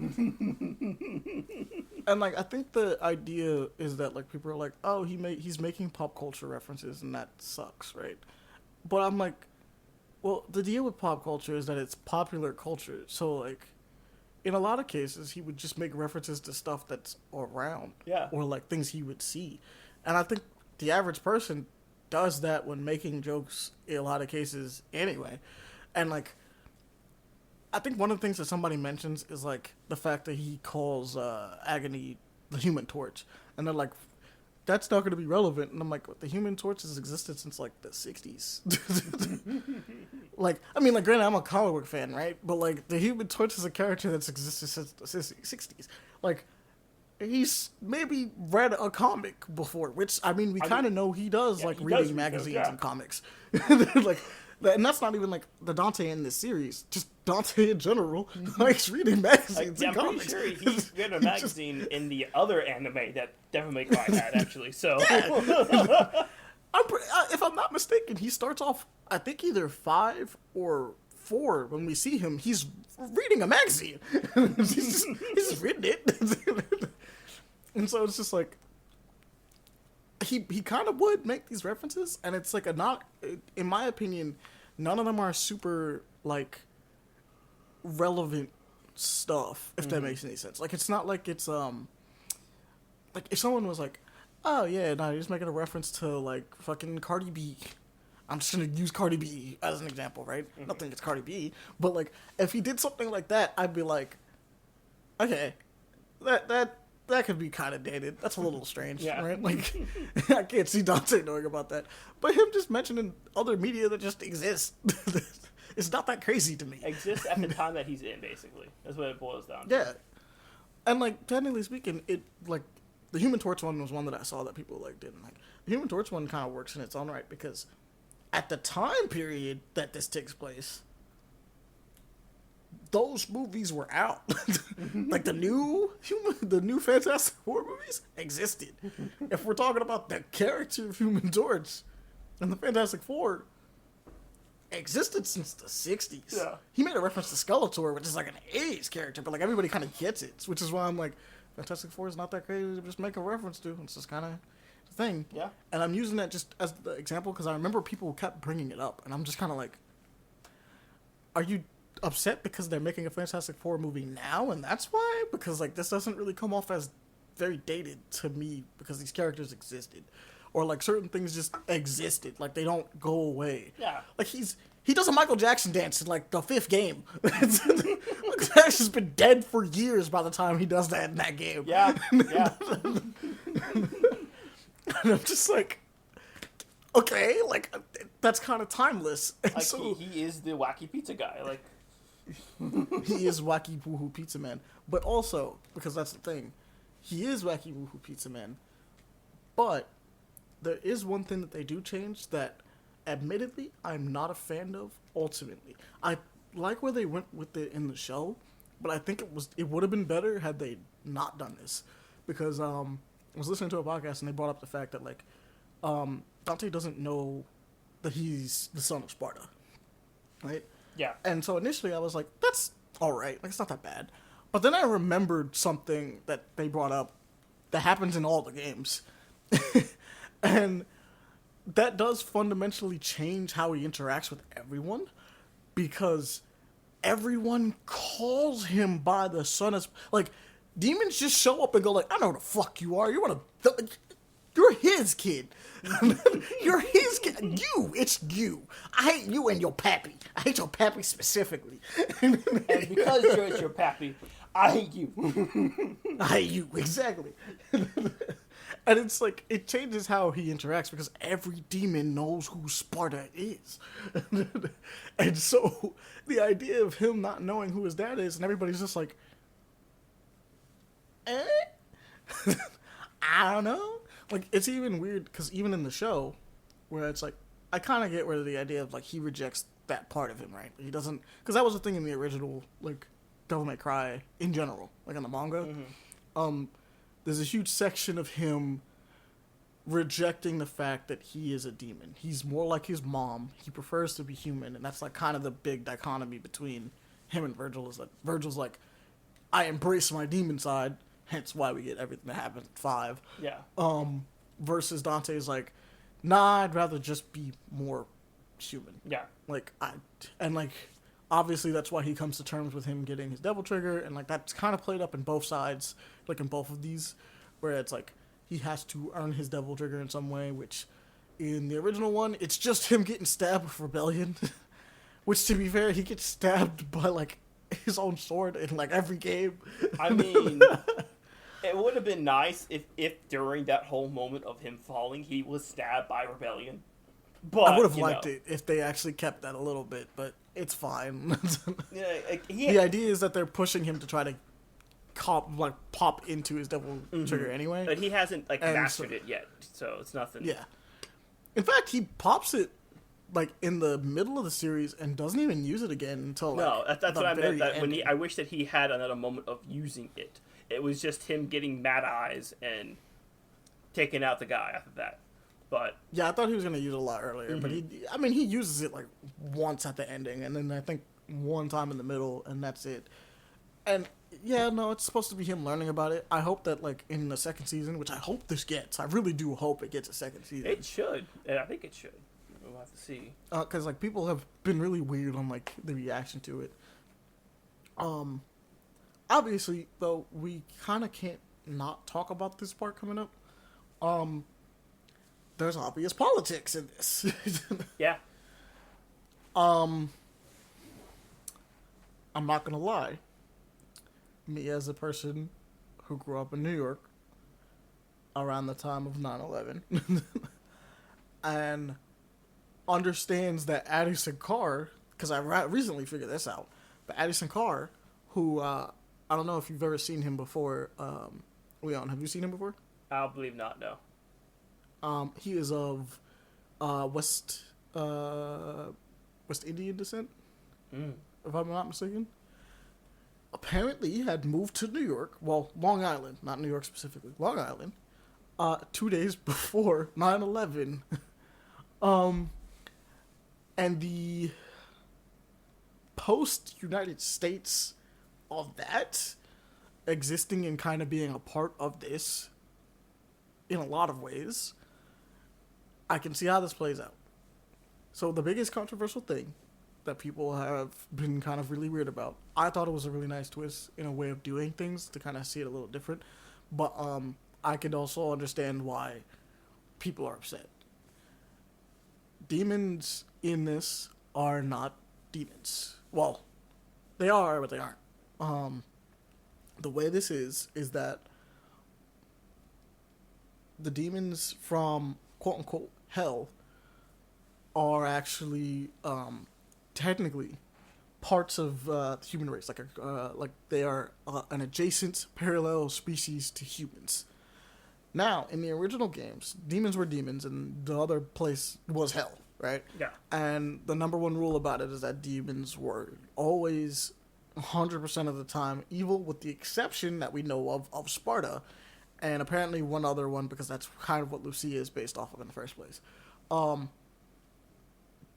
And like, I think the idea is that like people are like, "Oh, he's making pop culture references, and that sucks," right? But I'm like, well, the deal with pop culture is that it's popular culture, so like, in a lot of cases, he would just make references to stuff that's around, or like things he would see, and I think the average person does that when making jokes in a lot of cases anyway, and like, I think one of the things that somebody mentions is like the fact that he calls Agony the Human Torch, and they're like, "That's not going to be relevant." And I'm like, the Human Torch has existed since like the 60s. Like, I mean, like, granted, I'm a comic book fan, right? But like, the Human Torch is a character that's existed since the 60s. Like, he's maybe read a comic before, which I mean, we kind of know he does, like, reading magazines and comics. Like, and that's not even like the Dante in this series. Just Dante in general likes reading magazines and comics. I'm pretty sure he read a magazine in the other anime that Devil May Cry had, actually. So, if I'm not mistaken, he starts off, I think, either 5 or 4 when we see him. He's reading a magazine. he's just reading it. And so it's just like, he kind of would make these references, and it's like in my opinion, none of them are super like relevant stuff, if that makes any sense. Like, it's not like it's like if someone was like, "Oh yeah, no, you're just making a reference to like fucking Cardi B." I'm just gonna use Cardi B as an example, right? Nothing against Cardi B, but like, if he did something like that, I'd be like, okay, that could be kind of dated. That's a little strange, right? Like, I can't see Dante knowing about that. But him just mentioning other media that just exists, it's not that crazy to me. Exists at the time that he's in, basically. That's what it boils down to. Yeah. And, like, technically speaking, it, like, the Human Torch one was one that I saw that people, like, didn't like. The Human Torch one kind of works in its own right, because at the time period that this takes place, those movies were out. Like, the new Fantastic Four movies existed. If we're talking about the character of Human Torch and the Fantastic Four, existed since the 60s. Yeah. He made a reference to Skeletor, which is like an 80s character, but like everybody kind of gets it, which is why I'm like, Fantastic Four is not that crazy to just make a reference to. It's just kind of a thing. Yeah. And I'm using that just as the example because I remember people kept bringing it up, and I'm just kind of like, are you upset because they're making a Fantastic Four movie now, and that's why? Because like, this doesn't really come off as very dated to me because these characters existed, or like certain things just existed, like they don't go away. Yeah. Like he does a Michael Jackson dance in like the 5th game. Michael Jackson's been dead for years by the time he does that in that game. Yeah. Yeah. And I'm just like, okay, like that's kind of timeless. And Like, so he is the wacky pizza guy. Like, he is wacky woohoo pizza man, but also because that's the thing, he is wacky woohoo pizza man, but there is one thing that they do change that, admittedly, I'm not a fan of. Ultimately, I like where they went with it in the show, but I think it would have been better had they not done this, because I was listening to a podcast and they brought up the fact that like Dante doesn't know that he's the son of Sparta, right? Yeah. And so initially I was like, that's all right, like it's not that bad. But then I remembered something that they brought up that happens in all the games, and that does fundamentally change how he interacts with everyone, because everyone calls him by the son of, like, demons just show up and go like, I know who the fuck you are. You're his kid. You're his kid. It's you. I hate you and your pappy. I hate your pappy specifically. And because it's your pappy, I hate you. I hate you, exactly. And it's like, it changes how he interacts because every demon knows who Sparta is. And so the idea of him not knowing who his dad is and everybody's just like, eh? I don't know. Like, it's even weird because even in the show, where it's like, I kind of get rid of the idea of like he rejects that part of him, right? He doesn't, because that was the thing in the original, like, Devil May Cry in general, like in the manga. Mm-hmm. There's a huge section of him rejecting the fact that he is a demon. He's more like his mom. He prefers to be human, and that's like kind of the big dichotomy between him and Virgil. Is that Virgil's like, I embrace my demon side, hence why we get everything that happens at 5. Yeah. Versus Dante's like, nah, I'd rather just be more human. Yeah. Like, obviously that's why he comes to terms with him getting his devil trigger, and like that's kind of played up in both sides, like in both of these, where it's like he has to earn his devil trigger in some way, which in the original one it's just him getting stabbed with rebellion. Which, to be fair, he gets stabbed by like his own sword in like every game. I mean, it would have been nice if during that whole moment of him falling he was stabbed by rebellion. But I would have liked it if they actually kept that a little bit, but it's fine. The idea is that they're pushing him to try to pop into his devil trigger anyway. But he hasn't mastered it yet, so it's nothing. Yeah. In fact, he pops it like in the middle of the series and doesn't even use it again until that's what I meant. That I wish that he had another moment of using it. It was just him getting mad eyes and taking out the guy after that. But yeah, I thought he was gonna use it a lot earlier, but he uses it like once at the ending, and then I think one time in the middle, and that's it. And yeah, no, it's supposed to be him learning about it. I hope that like in the second season, which I hope this gets, I really do hope it gets a second season. It should, and I think it should. We'll have to see. Because like people have been really weird on like the reaction to it. Obviously though, we kind of can't not talk about this part coming up. There's obvious politics in this. Yeah. I'm not gonna lie. Me as a person who grew up in New York around the time of 9/11 and understands that Addison Carr, because I recently figured this out, but Addison Carr, who I don't know if you've ever seen him before. Leon, have you seen him before? I believe not. No. He is of West Indian descent, if I'm not mistaken. Apparently, he had moved to New York, well, Long Island, not New York specifically, Long Island, 2 days before 9/11. And the post-United States of that existing and kind of being a part of this in a lot of ways, I can see how this plays out. So the biggest controversial thing that people have been kind of really weird about, I thought it was a really nice twist in a way of doing things to kind of see it a little different, but I could also understand why people are upset. Demons in this are not demons. Well, they are, but they aren't. The way this is that the demons from quote-unquote hell are actually technically parts of the human race, like they are an adjacent parallel species to humans. Now, in the original games, demons were demons, and the other place was hell, right? Yeah. And the number one rule about it is that demons were always 100% of the time evil, with the exception that we know of Sparta, and apparently one other one, because that's kind of what Lucia is based off of in the first place.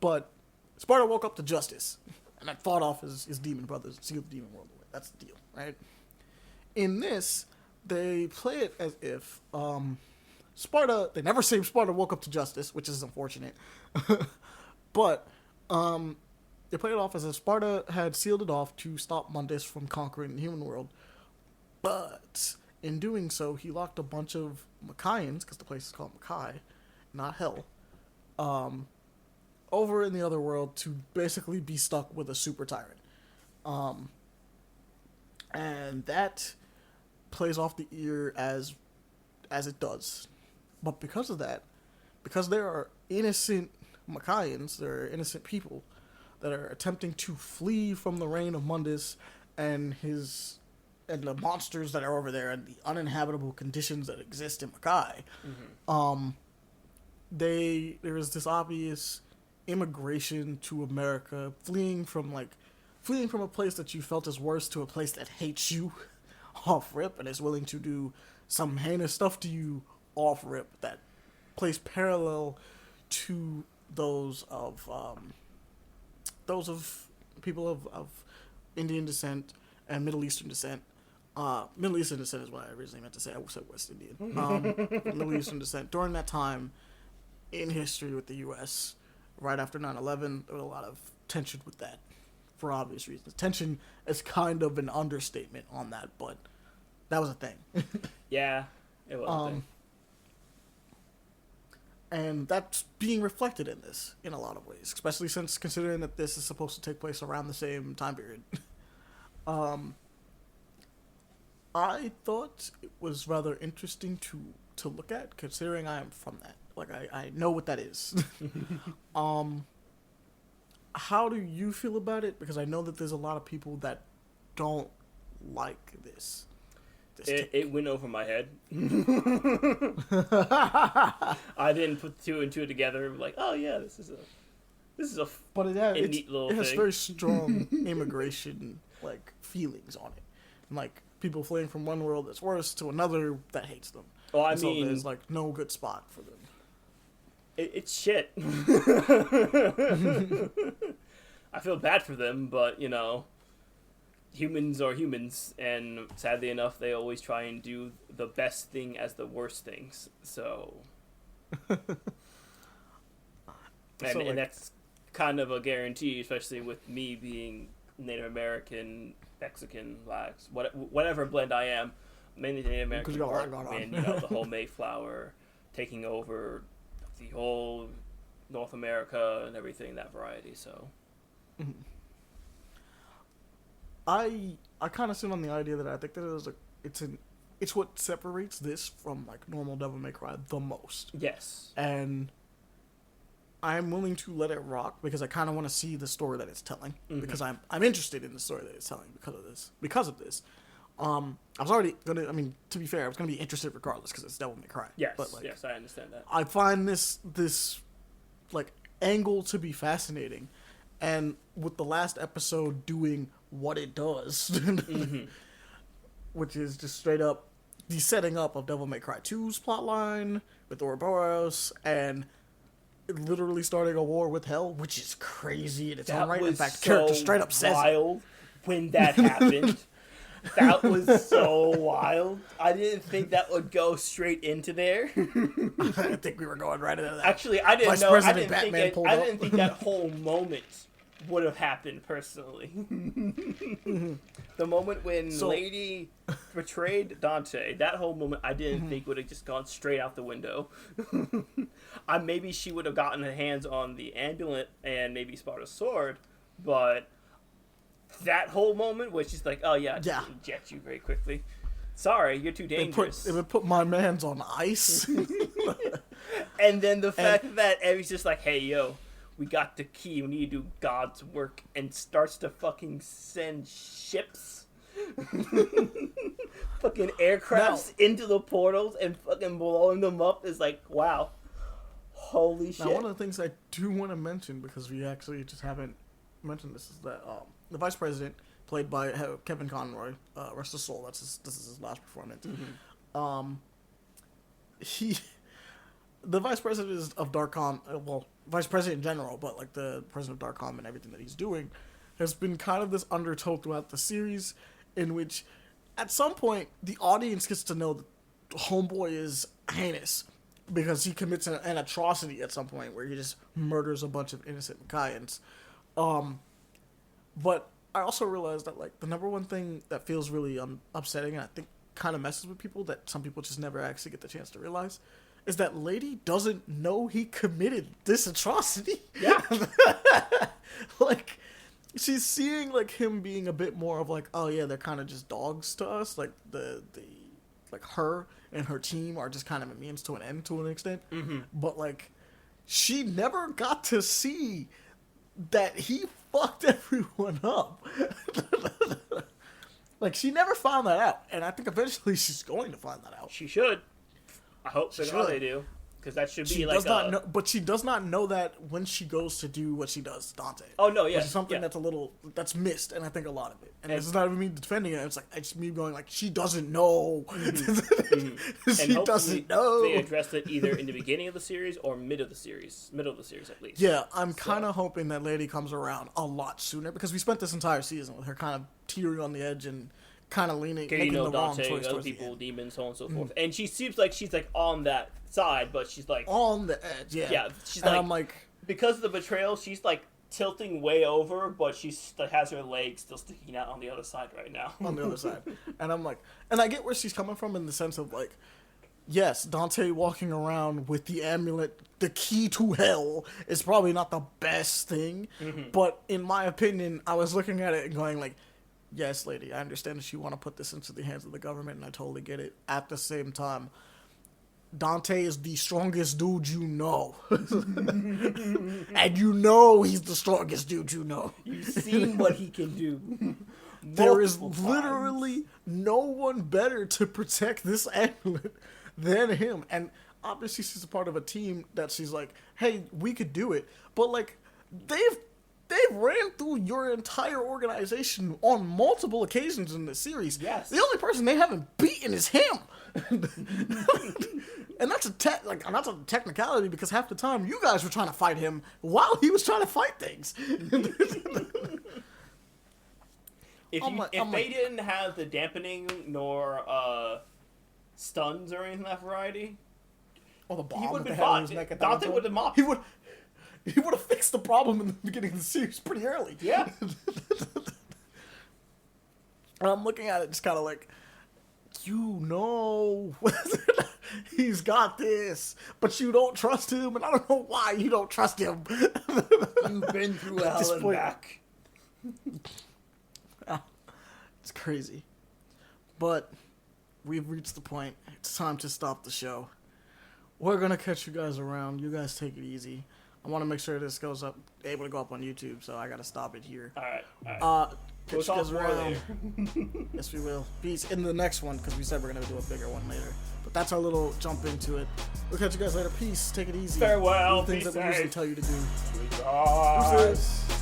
But Sparta woke up to justice, and then fought off his demon brothers, sealed the demon world away. That's the deal, right? In this, they play it as if Sparta, they never say Sparta woke up to justice, which is unfortunate. But they played it off as if Sparta had sealed it off to stop Mundus from conquering the human world. But in doing so, he locked a bunch of Machians, because the place is called Machi, not Hell, over in the other world to basically be stuck with a super tyrant. And that plays off the ear as it does. But because of that, because there are innocent Machians, there are innocent people that are attempting to flee from the reign of Mundus and the monsters that are over there and the uninhabitable conditions that exist in Machi, there is this obvious immigration to America, fleeing from a place that you felt is worse to a place that hates you off rip and is willing to do some heinous stuff to you off rip, that plays parallel to those of people of Indian descent and Middle Eastern descent. Middle Eastern descent is what I originally meant to say. I said West Indian. Middle Eastern descent. During that time in history with the U.S., right after 9/11, there was a lot of tension with that, for obvious reasons. Tension is kind of an understatement on that, but that was a thing. Yeah, it was a thing. And that's being reflected in this in a lot of ways, especially since considering that this is supposed to take place around the same time period. I thought it was rather interesting to look at, considering I am from that. Like, I know what that is. How do you feel about it? Because I know that there's a lot of people that don't like this. It went over my head. I didn't put two and two together. Like, oh yeah, this is a but neat little it has thing. very strong immigration like feelings on it, and like people fleeing from one world that's worse to another that hates them. Well, I and so mean, there's like no good spot for them. It's shit. I feel bad for them, but you know, humans are humans, and sadly enough, they always try and do the best thing as the worst things. So, and that's kind of a guarantee, especially with me being Native American, Mexican, blacks, whatever blend I am, mainly Native American. And you know, the whole Mayflower taking over the whole North America and everything, that variety. So. Mm-hmm. I kind of sit on the idea that I think that it's what separates this from like normal Devil May Cry the most. Yes. And I'm willing to let it rock because I kind of want to see the story that it's telling, because I'm interested in the story that it's telling because of this. I was already gonna. I mean, to be fair, I was gonna be interested regardless because it's Devil May Cry. Yes. But like, yes, I understand that. I find this like angle to be fascinating, and with the last episode doing what it does, which is just straight up the setting up of Devil May Cry 2's plotline with Ouroboros and literally starting a war with Hell, which is crazy in its own right. In fact, character straight up says wild when that happened. That was so wild. I didn't think that would go straight into there. I think we were going right into that. Actually, I didn't Vice know. President Batman pulled I up. didn't think that whole moment would have happened personally. The moment when Lady betrayed Dante, that whole moment I didn't think would have just gone straight out the window. Maybe she would have gotten her hands on the amulet and maybe Sparta's sword, but that whole moment where she's like, oh yeah, just inject you very quickly. Sorry, you're too dangerous. It would put my mans on ice. And then the fact that Evie's just like, hey, yo, we got the key. We need to do God's work. And starts to fucking send ships Fucking aircrafts into the portals and fucking blowing them up is like, wow. Holy shit. Now, one of the things I do want to mention, because we actually just haven't mentioned this, is that the vice president, played by Kevin Conroy, rest his soul, this is his last performance. The vice president of Darkcom, well, vice president in general, but like the president of Darkcom and everything that he's doing, has been kind of this undertow throughout the series, in which at some point the audience gets to know that Homeboy is heinous because he commits an atrocity at some point where he just murders a bunch of innocent Kayans. But I also realized that like the number one thing that feels really upsetting, and I think kind of messes with people, that some people just never actually get the chance to realize, is that Lady doesn't know he committed this atrocity. Yeah. Like, she's seeing like him being a bit more of like, oh yeah, they're kind of just dogs to us. Like the like her and her team are just kind of a means to an end to an extent. But like, she never got to see that he fucked everyone up. Like, she never found that out, and I think eventually she's going to find that out. She should. I hope they do, because that should be she like does not know, but she does not know that when she goes to do what she does, Dante. Oh no, yeah, which is something that's missed, and I think a lot of it. And this is not even me defending it. It's like it's me going like, she doesn't know. She doesn't know. They addressed it either in the beginning of the series or middle of the series at least. Yeah, I'm kind of hoping that Lady comes around a lot sooner, because we spent this entire season with her kind of teetering on the edge and kind of leaning, making the wrong choice. Other people, demons, so on and so forth. And she seems like she's like on that side, but she's like on the edge. Yeah, yeah. She's and like, I'm like, because of the betrayal, she's like tilting way over, but she has her legs still sticking out on the other side right now. On the other side, and I'm like, and I get where she's coming from in the sense of like, yes, Dante walking around with the amulet, the key to hell, is probably not the best thing. But in my opinion, I was looking at it and going like, yes, Lady, I understand that you want to put this into the hands of the government, and I totally get it. At the same time, Dante is the strongest dude you know. And you know he's the strongest dude you know. You've seen what he can do. There is literally no one better to protect this amulet than him. And obviously she's a part of a team that she's like, hey, we could do it. But like, they've ran through your entire organization on multiple occasions in the series. Yes. The only person they haven't beaten is him. And that's a technicality, because half the time you guys were trying to fight him while he was trying to fight things. If they didn't have the dampening nor stuns or anything of that variety, or the bomb, he would have been fine. Dante would have mopped. He would have fixed the problem in the beginning of the series pretty early. Yeah. And I'm looking at it just kind of like, you know, he's got this, but you don't trust him, and I don't know why you don't trust him. You've been through hell and back. It's crazy. But we've reached the point. It's time to stop the show. We're going to catch you guys around. You guys take it easy. I want to make sure this goes up, able to go up on YouTube, so I got to stop it here. All right. Catch you guys around. Yes, we will. Peace in the next one, because we said we're going to do a bigger one later. But that's our little jump into it. We'll catch you guys later. Peace. Take it easy. Farewell. Do the things that we usually tell you to do. Goodbye. Deuces.